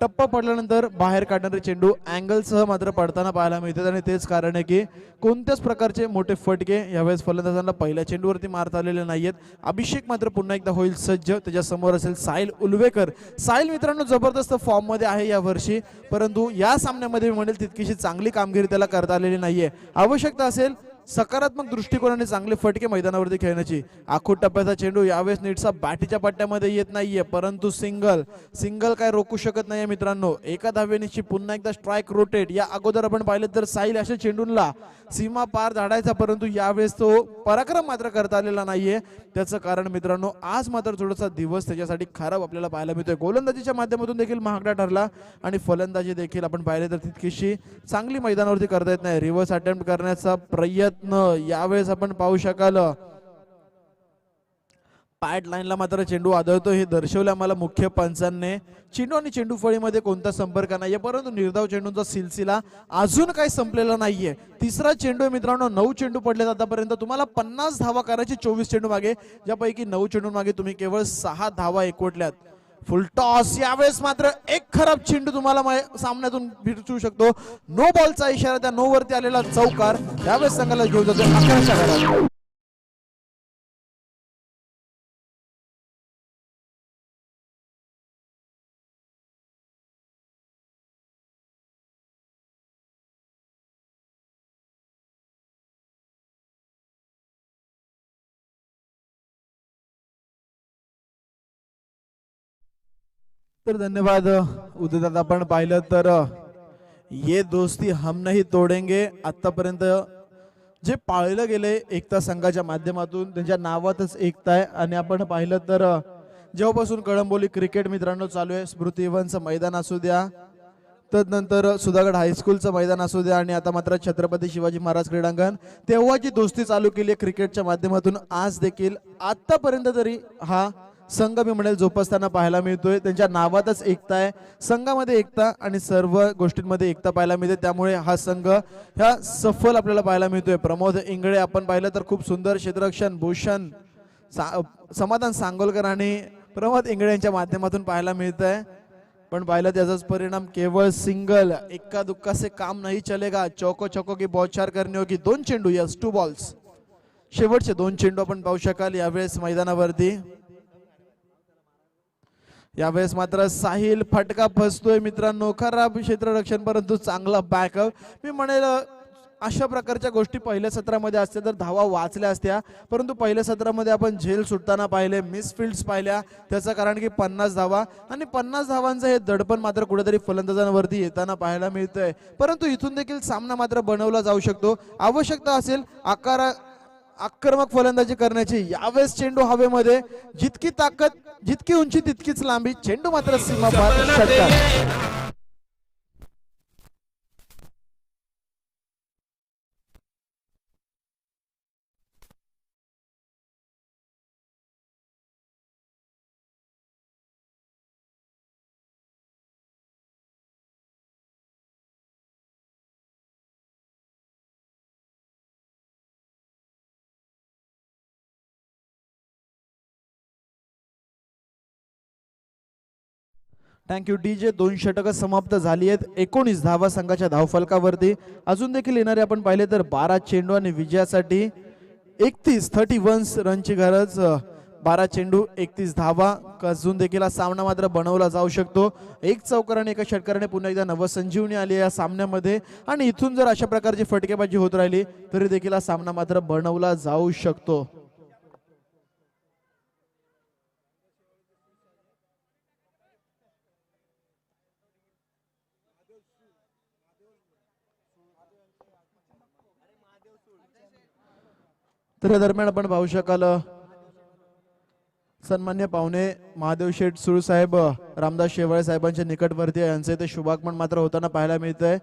टप्पा पडल्यानंतर बाहेर काढणारे चेंडू अँगलसह मात्र पडताना पाहायला मिळतात आणि तेच कारण आहे की कोणत्याच प्रकारचे मोठे फटके यावेळेस फलंदाजांना पहिल्या चेंडूवरती मारता आलेले नाहीयेत. अभिषेक मात्र पुन्हा एकदा होईल सज्ज. त्याच्या समोर असेल साहिल उलवेकर. साहिल मित्रांनो जबरदस्त फॉर्म मध्ये आहे या वर्षी, परंतु या सामन्यामध्ये मी म्हणेल तितकीशी चांगली कामगिरी त्याला करता आलेली नाहीये. आवश्यकता असेल सकारात्मक दृष्टिकोनाने चांगले फटके मैदानावरती खेळण्याची. आखूट टप्प्याचा चेंडू यावेळेस नीटसा बॅटीच्या पट्ट्यामध्ये येत नाहीये, परंतु सिंगल काय रोखू शकत नाहीये मित्रांनो. एका धावेनीची पुन्हा एकदा स्ट्राईक रोटेट. या अगोदर आपण पाहिलं तर साहिल अशा चेंडूंना सीमा पार धाडायचा, परंतु यावेळेस तो पराक्रम मात्र करता आलेला नाहीये. त्याचं कारण मित्रांनो आज मात्र थोडासा दिवस त्याच्यासाठी खराब आपल्याला पाहायला मिळतोय. गोलंदाजीच्या माध्यमातून देखील महागडा ठरला आणि फलंदाजी देखील आपण पाहिले तर तितकीशी चांगली मैदानावरती करता येत नाही. रिव्हर्स अटेम्प्ट करण्याचा प्रयत्न यावेळेस आपण पाहू शकाल. पॅड लाईनला मात्र चेंडू आदळतो हे दर्शवलं आम्हाला मुख्य पंचांनी. चेंडू आणि चेंडू फळीमध्ये कोणता संपर्क नाहीये, परंतु निर्धाव चेंडूंचा सिलसिला अजून काही संपलेला नाहीये. तिसरा चेंडू मित्रांनो 9 चेंडू पडले आतापर्यंत. तुम्हाला 50 धावा करायची 24 चेंडू मागे, ज्यापैकी 9 चेंडू मागे तुम्ही केवळ 6 धावा एकवटल्यात. फुल टॉस. यावेळेस मात्र एक खराब चेंडू तुम्हाला सामन्यातून भेटू शकतो. नो बॉलचा इशारा. त्या नो वरती आलेला चौकार यावेळेस संघाला घेऊन जातो 11च्या घरात. तर धन्यवाद उदय दादा. आपण पाहिलं तर ये दोस्ती हम नहीं तोडेंगे आतापर्यंत जे पाळलं गेले एकता संघाच्या माध्यमातून त्यांच्या नावातच एकता आहे. आणि आपण पाहिलं तर जेव्हापासून कळंबोली क्रिकेट मित्रांनो चालू आहे, स्मृती इव्हनचं मैदान असू द्या, तदनंतर सुधागड हायस्कूलचं मैदान असू द्या आणि आता मात्र छत्रपती शिवाजी महाराज क्रीडांगण, तेव्हाची दोस्ती चालू केली आहे क्रिकेटच्या माध्यमातून. आज देखील आतापर्यंत तरी हा संघ मी म्हणेल जोपासताना पाहायला मिळतोय. त्यांच्या नावातच एकता आहे. संघामध्ये एकता आणि सर्व गोष्टींमध्ये एकता पाहायला मिळते. त्यामुळे हा संघ ह्या सफल आपल्याला पाहायला मिळतोय. प्रमोद इंगळे आपण पाहिलं तर खूप सुंदर क्षेत्ररक्षण भूषण समाधान सांगोलकर आणि प्रमोद इंगळे यांच्या माध्यमातून पाहायला मिळत आहे. पण पाहिलं त्याचाच परिणाम केवळ सिंगल. इक्का दुक्का से काम नहीं चलेगा. चौको चौको की बौछार करनी होगी. 2 चेंडू यस 2 बॉल्स. शेवटचे 2 चेंडू आपण पाहू शकाल यावेळेस मैदानावरती. यावेळेस मात्र साहिल फटका फसतोय मित्रांनो. खराब क्षेत्ररक्षण परंतु चांगला बॅकअप. मी म्हणेल अशा प्रकारच्या गोष्टी पहिल्या सत्रामध्ये असत्या तर धावा वाचल्या असत्या, परंतु पहिल्या सत्रामध्ये आपण झेल सुटताना पाहिले, मिसफिल्ड्स पाहिल्या. त्याचं कारण की 50 धावा आणि 50 धावांचं हे दडपण मात्र कुठेतरी फलंदाजांवरती येताना पाहायला मिळतंय. परंतु इथून देखील सामना मात्र बनवला जाऊ शकतो. आवश्यकता असेल आक्रमक फलंदाजी करण्याची. यावेळेस चेंडू हवेमध्ये, जितकी ताकद जितकी उंची तितकीच लांबी. चेंडू मात्र सीमा पार षटकार. Thank you DJ. 2 षटकं समाप्त झाली आहेत. 19 धावा संघाच्या धावफलकावरती. अजून देखील येणारे आपण पाहिले तर 12 चेंडू आणि विजयासाठी 31 रनची गरज. 12 चेंडू 31 धावा. अजून देखील हा सामना मात्र बनवला जाऊ शकतो. एक चौकार आणि एका षटकाराने पुन्हा एकदा नवसंजीवनी आली या सामन्यामध्ये आणि इथून जर अशा प्रकारची फटकेबाजी होत राहिली तरी देखील हा सामना मात्र बनवला जाऊ शकतो. तर या दरम्यान आपण पाहू शकाल सन्मान्य पाहुणे महादेव शेठ सुरू साहेब, रामदास शेवाळे साहेबांच्या निकटवर्ती यांचे ते शुभागमन मात्र होताना पाहायला मिळत आहे.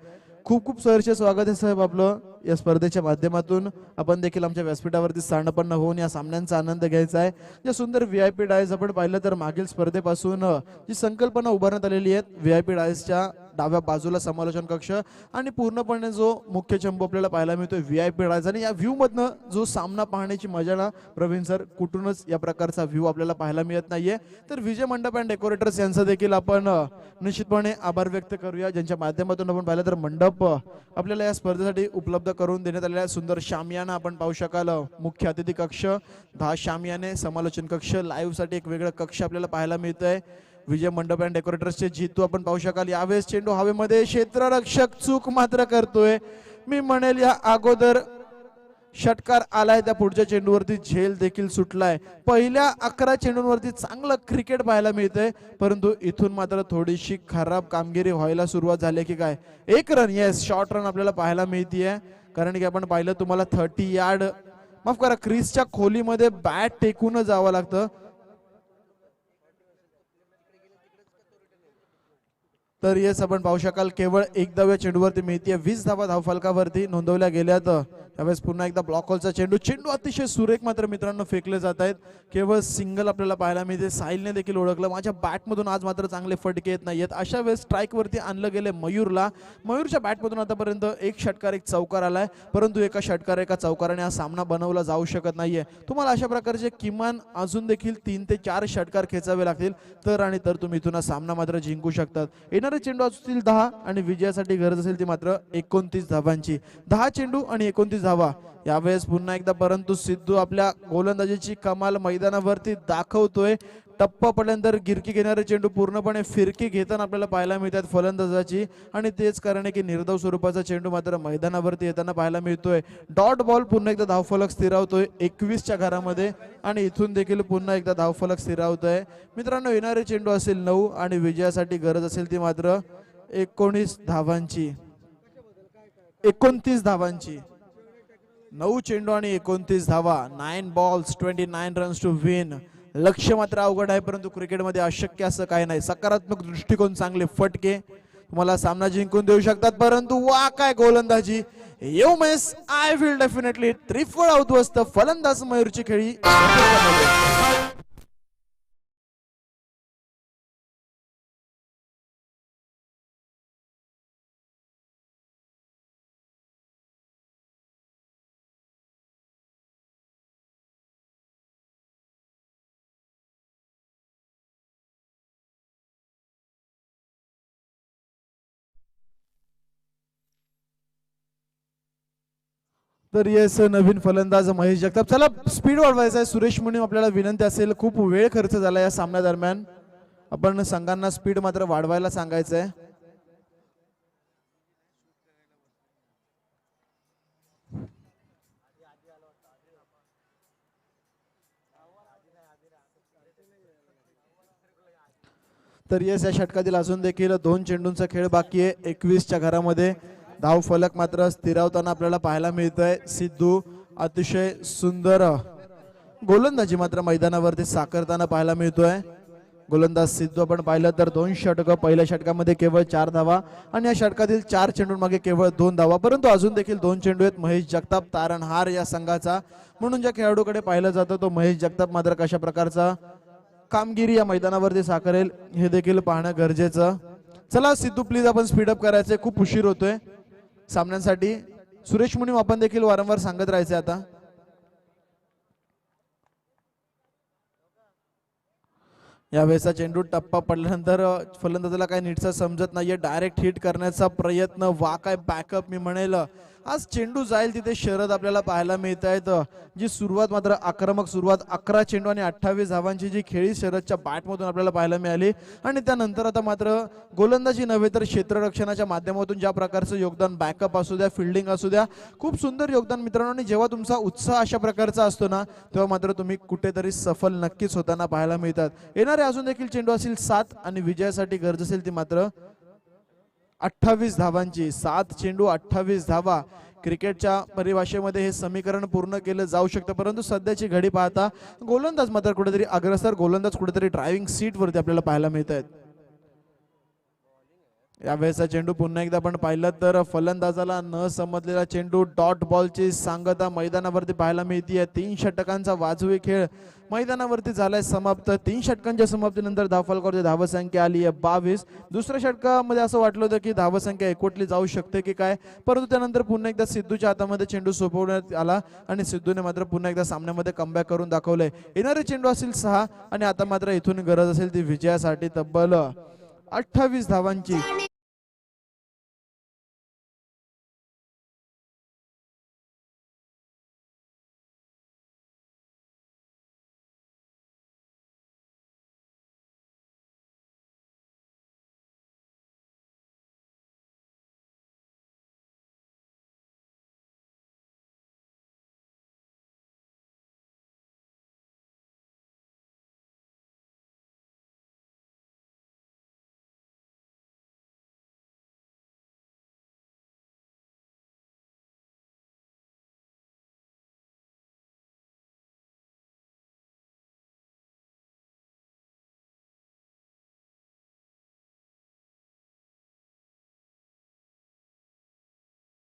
खूप खूप सहर्ष स्वागत आहे साहेब आपलं या स्पर्धेच्या माध्यमातून. आपण देखील आमच्या व्यासपीठावरती स्थानपन्न होऊन या सामन्यांचा आनंद घ्यायचा आहे. जे सुंदर VIP डायस आपण पाहिलं तर मागील स्पर्धेपासून जी संकल्पना उभारण्यात आलेली आहे VIP डायसच्या डाव्या बाजूला समालोचन कक्ष आणि पूर्णपणे जो मुख्य चंबू आपल्याला पाहायला मिळतोय VIP डायस आणि या व्ह्यू मधनं जो सामना पाहण्याची मजा ना प्रवीण सर कुठूनच या प्रकारचा व्ह्यू आपल्याला पाहायला मिळत नाहीये. तर विजय मंडप अँड डेकोरेटर्स यांचा देखील आपण निश्चितपणे आभार व्यक्त करूया, ज्यांच्या माध्यमातून आपण पाहिलं तर मंडप आपल्याला या स्पर्धेसाठी उपलब्ध करून देण्यात आलेल्या सुंदर शामियाना आपण पाहू शकाल. मुख्य अतिथी कक्ष 10 शामियाने, समालोचन कक्ष, लाईव्ह साठी एक वेगळं कक्ष आपल्याला पाहायला मिळतंय. विजय मंडप अँड डेकोरेटर्सचे जीतू आपण पाहू शकाल. यावेळेस चेंडू हवेमध्ये, क्षेत्ररक्षक चूक मात्र करतोय. मी म्हणेल या अगोदर षटकार आलाय त्या पुढच्या चेंडूवरती झेल देखील सुटलाय. पहिल्या 11 चेंडूंवरती चांगलं क्रिकेट पाहायला मिळतंय, परंतु इथून मात्र थोडीशी खराब कामगिरी व्हायला सुरुवात झाली की काय. 1 रन, येस शॉर्ट रन आपल्याला पाहायला मिळतीये. कारण की आपण पाहिलं तुम्हाला 30 यार्ड माफ करा क्रीजच्या खोलीमध्ये बॅट टेकून जावं लागतं. तर येस आपण पाहू शकाल केवळ 1 धाव या चेंडूवरती मिळतीये. 20 धावा धावफलकावरती नोंदवल्या गेल्यात. त्यावेळेस पुन्हा एकदा ब्लॉक हॉलचा चेंडू, चेंडू अतिशय सुरेख मात्र मित्रांनो फेकले जात आहेत. केवळ सिंगल आपल्याला पाहायला मिळते. साहिलने देखील ओळखलं माझ्या बॅटमधून आज मात्र चांगले फटके येत नाहीयेत. अशा वेळेस स्ट्राईक वरती आणलं गेले मयूरला. मयूरच्या बॅटमधून आतापर्यंत 1 षटकार 1 चौकार आलाय, परंतु एका षटकार एका चौकाराने हा सामना बनवला जाऊ शकत नाहीये. तुम्हाला अशा प्रकारचे किमान अजून देखील 3 ते 4 षटकार खेचावे लागतील तर आणि तर तुम्ही इथून हा सामना मात्र जिंकू शकतात. येणारे चेंडू असतील 10 आणि विजयासाठी गरज असेल ती मात्र 29 धावांची. 10 चेंडू आणि 29 धावा यावेळेस पुन्हा एकदा. परंतु सिद्धू आपल्या गोलंदाजीची कमाल मैदानावरती दाखवतोय. टप्पा पडल्यानंतर गिरकी घेणारे चेंडू पूर्णपणे फिरकी घेताना आपल्याला पाहायला मिळतात फलंदाजाची आणि तेच कारण आहे की निर्धाव स्वरूपाचा चेंडू मात्र मैदानावरती येताना पाहायला मिळतोय. डॉट बॉल पुन्हा एकदा धावफलक स्थिरावतोय 21च्या घरामध्ये आणि इथून देखील पुन्हा एकदा धावफलक स्थिरावतोय. मित्रांनो येणारे चेंडू असेल 9 आणि विजयासाठी गरज असेल ती मात्र 19 धावांची. 29 धावांची. 9 चेंडू आणि 29 धावा. 9 balls 29 रन्स टू विन. लक्ष्य मात्र अवघड आहे, परंतु क्रिकेटमध्ये अशक्य असं काही नाही. सकारात्मक दृष्टिकोन, चांगले फटके तुम्हाला सामना जिंकून देऊ शकतात. परंतु वा काय गोलंदाजी. यो मेस आय विल डेफिनेटली त्रिफळ उद्ध्वस्त फलंदाज मयूरची खेळी. तर येस नवीन फलंदाज महेश जगताप. चला स्पीड वाढवायचा आहे. सुरेश मुनीम आपल्याला विनंती असेल, खूप वेळ खर्च झाला या सामन्या दरम्यान. आपण संघांना स्पीड मात्र वाढवायला सांगायचं आहे. तर येस या षटकातील अजून देखील 2 चेंडूंचा खेळ बाकी आहे. 21च्या घरामध्ये धाव फलक मात्र स्थिरावताना आपल्याला पाहायला मिळतंय. सिद्धू अतिशय सुंदर गोलंदाजी मात्र मैदानावरती साकारताना पाहायला मिळतोय. गोलंदाज सिद्धू आपण पाहिलं तर 2 षटकं. पहिल्या षटकामध्ये केवळ 4 धावा आणि या षटकातील 4 चेंडूंमागे केवळ 2 धावा. परंतु अजून देखील 2 चेंडू आहेत महेश जगताप, तारणहार या संघाचा. म्हणून ज्या खेळाडूकडे पाहिलं जातं तो महेश जगताप मात्र कशा प्रकारचा कामगिरी या मैदानावरती साकारेल हे देखील पाहणं गरजेचं. चला सिद्धू प्लीज आपण स्पीडअप करायचंय, खूप उशीर होतोय सामन्यांसाठी. सुरेश मुनीम आपण देखील वारंवार सांगत राहायचे आता. यावेळेचा चेंडू टप्पा पडल्यानंतर फलंदाजाला काही नीटसा समजत नाहीये, डायरेक्ट हिट करण्याचा प्रयत्न, वा काय बॅकअप मी म्हणेल. आज चेंडू जाईल तिथे शरद आपल्याला पाहायला मिळत आहेत. जी सुरुवात मात्र आक्रमक सुरुवात, 11 चेंडू आणि 28 धावांची जी खेळी शरदच्या बॅटमधून आपल्याला पाहायला मिळाली. आणि त्यानंतर आता मात्र गोलंदाजी नव्हे तर क्षेत्ररक्षणाच्या माध्यमातून ज्या प्रकारचं योगदान, बॅकअप असू द्या, फिल्डिंग असू द्या, खूप सुंदर योगदान मित्रांनो. आणि जेव्हा तुमचा उत्साह अशा प्रकारचा असतो ना, तेव्हा मात्र तुम्ही कुठेतरी सफल नक्कीच होताना पाहायला मिळतात. येणारे अजून देखील चेंडू असेल 7 आणि विजयासाठी गरज असेल ती मात्र 28 धावांची. 7 चेंडू 28 धावा. क्रिकेटच्या परिभाषेमध्ये हे समीकरण पूर्ण केलं जाऊ शकतं, परंतु सध्याची घडी पाहता गोलंदाज मात्र कुठेतरी अग्रेसर, गोलंदाज कुठेतरी ड्रायव्हिंग सीट वरती आपल्याला पाहायला मिळत आहेत. यावेळेचा चेंडू पुन्हा एकदा आपण पाहिलं तर फलंदाजाला न समजलेला चेंडू, डॉट बॉलची सांगता मैदानावरती पाहायला मिळते. 3 षटकांचा वाजवी खेळ मैदानावरती झालाय समाप्त. 3 षटकांच्या समाप्तीनंतर धावफलकावरती धावसंख्या आली आहे 22. दुसऱ्या षटकामध्ये असं वाटलं होतं की धावसंख्या एकवटली जाऊ शकते की काय, परंतु त्यानंतर पुन्हा एकदा सिद्धूच्या हातामध्ये चेंडू सोपवण्यात आला आणि सिद्धूने मात्र पुन्हा एकदा सामन्यामध्ये कमबॅक करून दाखवलंय. येणारे चेंडू असेल 6 आणि आता मात्र इथून गरज असेल ती विजयासाठी तब्बल 28 धावांची.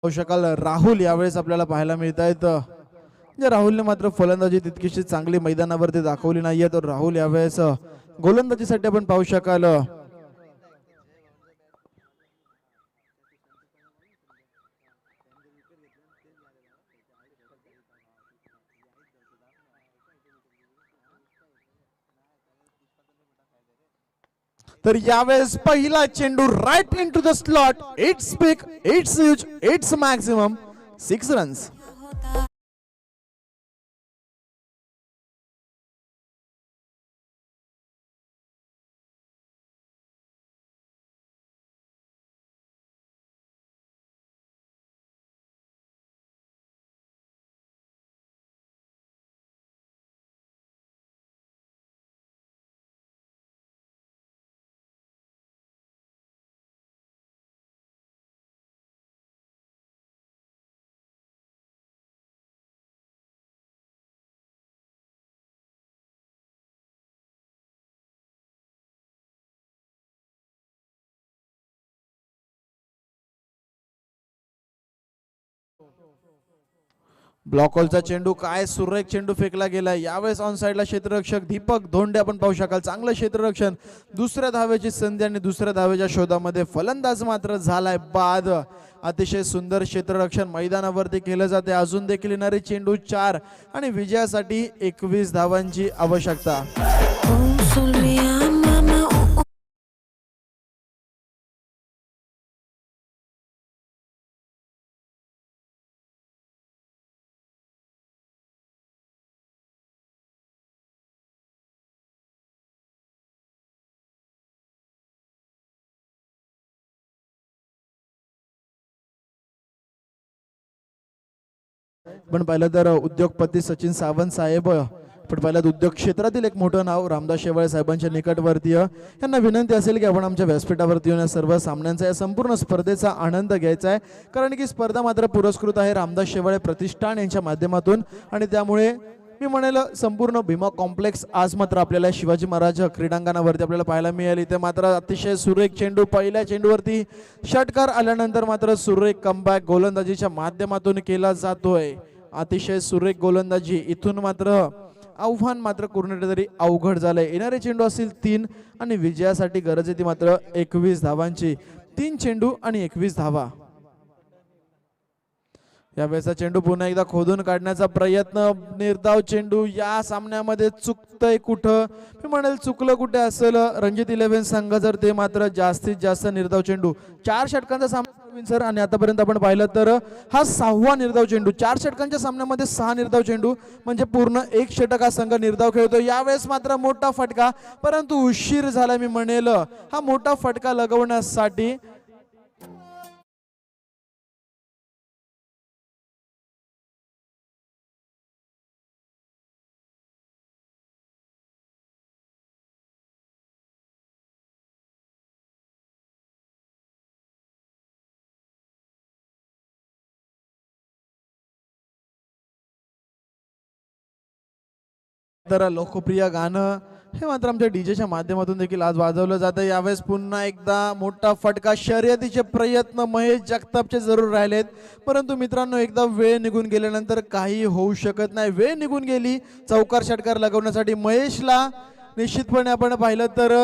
पाहू शकाल राहुल यावेळेस आपल्याला पाहायला मिळत आहेत. म्हणजे राहुलने मात्र फलंदाजी तितकीशी चांगली मैदानावरती दाखवली नाहीये, तर राहुल यावेळेस गोलंदाजीसाठी आपण पाहू शकाल तर यावेळेस पहिला चेंडू right into the slot. It's big, it's huge, it's maximum 6 runs. Block होलचा चेंडू, काय सुरेख चेंडू फेकला गेला. यावेळेस ऑन साइडला क्षेत्ररक्षक दीपक धोंडे आपण पाहू शकाल, चांगलं क्षेत्ररक्षण. दुसऱ्या धावेची संधी आणि दुसऱ्या धावेच्या शोधामध्ये फलंदाज मात्र झालाय बाद. अतिशय सुंदर क्षेत्ररक्षण मैदानावरती केलं जाते. अजून देखील येणारे चेंडू 4 आणि विजयासाठी 21 धावांची आवश्यकता. पण पाहिलं तर उद्योगपती सचिन सावंत साहेब, पण पाहिलं उद्योग क्षेत्रातील एक मोठं नाव रामदास शेवाळे साहेबांच्या निकटवर्तीय, यांना विनंती असेल की आपण आमच्या व्यासपीठावरती येऊन सर्व सामन्यांचा या संपूर्ण स्पर्धेचा आनंद घ्यायचा आहे, कारण की स्पर्धा मात्र पुरस्कृत आहे रामदास शेवाळे प्रतिष्ठान यांच्या माध्यमातून. आणि त्यामुळे मी म्हणेल संपूर्ण भीमा कॉम्प्लेक्स आज मात्र आपल्याला शिवाजी महाराज क्रीडांगणावरती आपल्याला पाहायला मिळाली. इथे मात्र अतिशय सुरेख चेंडू, पहिल्या चेंडूवरती षटकार आल्यानंतर मात्र सुरेख कमबॅक गोलंदाजीच्या माध्यमातून केला जातोय. अतिशय सुरेख गोलंदाजी. इथून मात्र आव्हान मात्र कुठेतरी अवघड झालंय. येणारे चेंडू असतील 3 आणि विजयासाठी गरज आहे ती मात्र 21 धावांची. 3 चेंडू आणि 21 धावा. यावेळेचा चेंडू पुन्हा एकदा खोदून काढण्याचा प्रयत्न, निर्धाव चेंडू या सामन्यामध्ये चुकतंय कुठं, मी म्हणेल चुकलं कुठे असेल रणजित 11 संघ, जर ते मात्र जास्तीत जास्त निर्धाव चेंडू 4 षटकांचा सामना सर, आणि आतापर्यंत आपण पाहिलं तर हा 6वा निर्धाव चेंडू, 4 षटकांच्या सामन्यामध्ये 6 निर्धाव चेंडू, म्हणजे पूर्ण 1 षटक हा संघ निर्धाव खेळतो. यावेळेस मात्र मोठा फटका, परंतु उशीर झाला मी म्हणेल हा मोठा फटका लगवण्यासाठी. तर लोकप्रिय गाणं हे मात्र आमच्या डीजेच्या माध्यमातून देखील आज वाजवलं जातं. यावेळेस पुन्हा एकदा मोठा फटका, शर्यतीचे प्रयत्न महेश जगतापचे जरूर राहिलेत, परंतु मित्रांनो एकदा वेळ निघून गेल्यानंतर काही होऊ शकत नाही. वेळ निघून गेली चौकार षटकार लगवण्यासाठी. महेशला निश्चितपणे आपण पाहिलं तर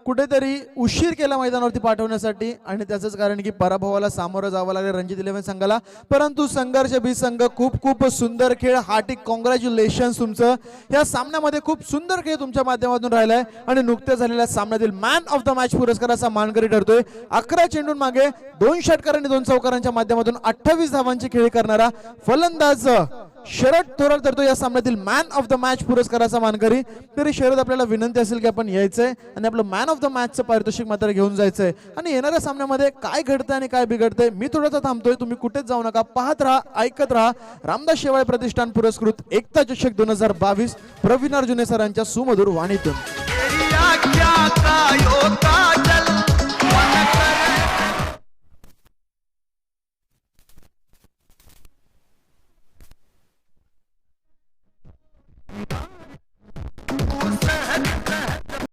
कुठेतरी उशीर केला मैदानावरती पाठवण्यासाठी, आणि त्याचंच कारण की पराभवाला सामोरं जावं लागलं रणजित 11 संघाला. परंतु संघर्ष बी संघ खूप सुंदर खेळ, हार्टिक कॉंग्रॅच्युलेशन तुमचं. या सामन्यामध्ये खूप सुंदर खेळ तुमच्या माध्यमातून राहिलाय, आणि नुकत्याच झालेल्या सामन्यातील मॅन ऑफ द मॅच पुरस्काराचा मानकरी ठरतोय. 11 चेंडून मागे 2 षटकार आणि 2 चौकारांच्या माध्यमातून 28 धावांची खेळी करणारा फलंदाज शरद थोरात ठरतो या सामन्यातील मॅन ऑफ द मॅच पुरस्काराचा मानकरी. तरी शरद आपल्याला विनंती असेल की आपण यायचंय आणि आपलं मॅन ऑफ द मॅचचं पारितोषिक मात्र घेऊन जायचंय. आणि येणाऱ्या सामन्यामध्ये काय घडतंय आणि काय बिघडतंय मी थोडासा थांबतोय, तुम्ही कुठेच जाऊ नका, पाहत राहा, ऐकत राहा. रामदास शेवाळे प्रतिष्ठान पुरस्कृत एकता चषक 2022 प्रवीण अर्जुने सरांच्या सुमधुर वाणीतून.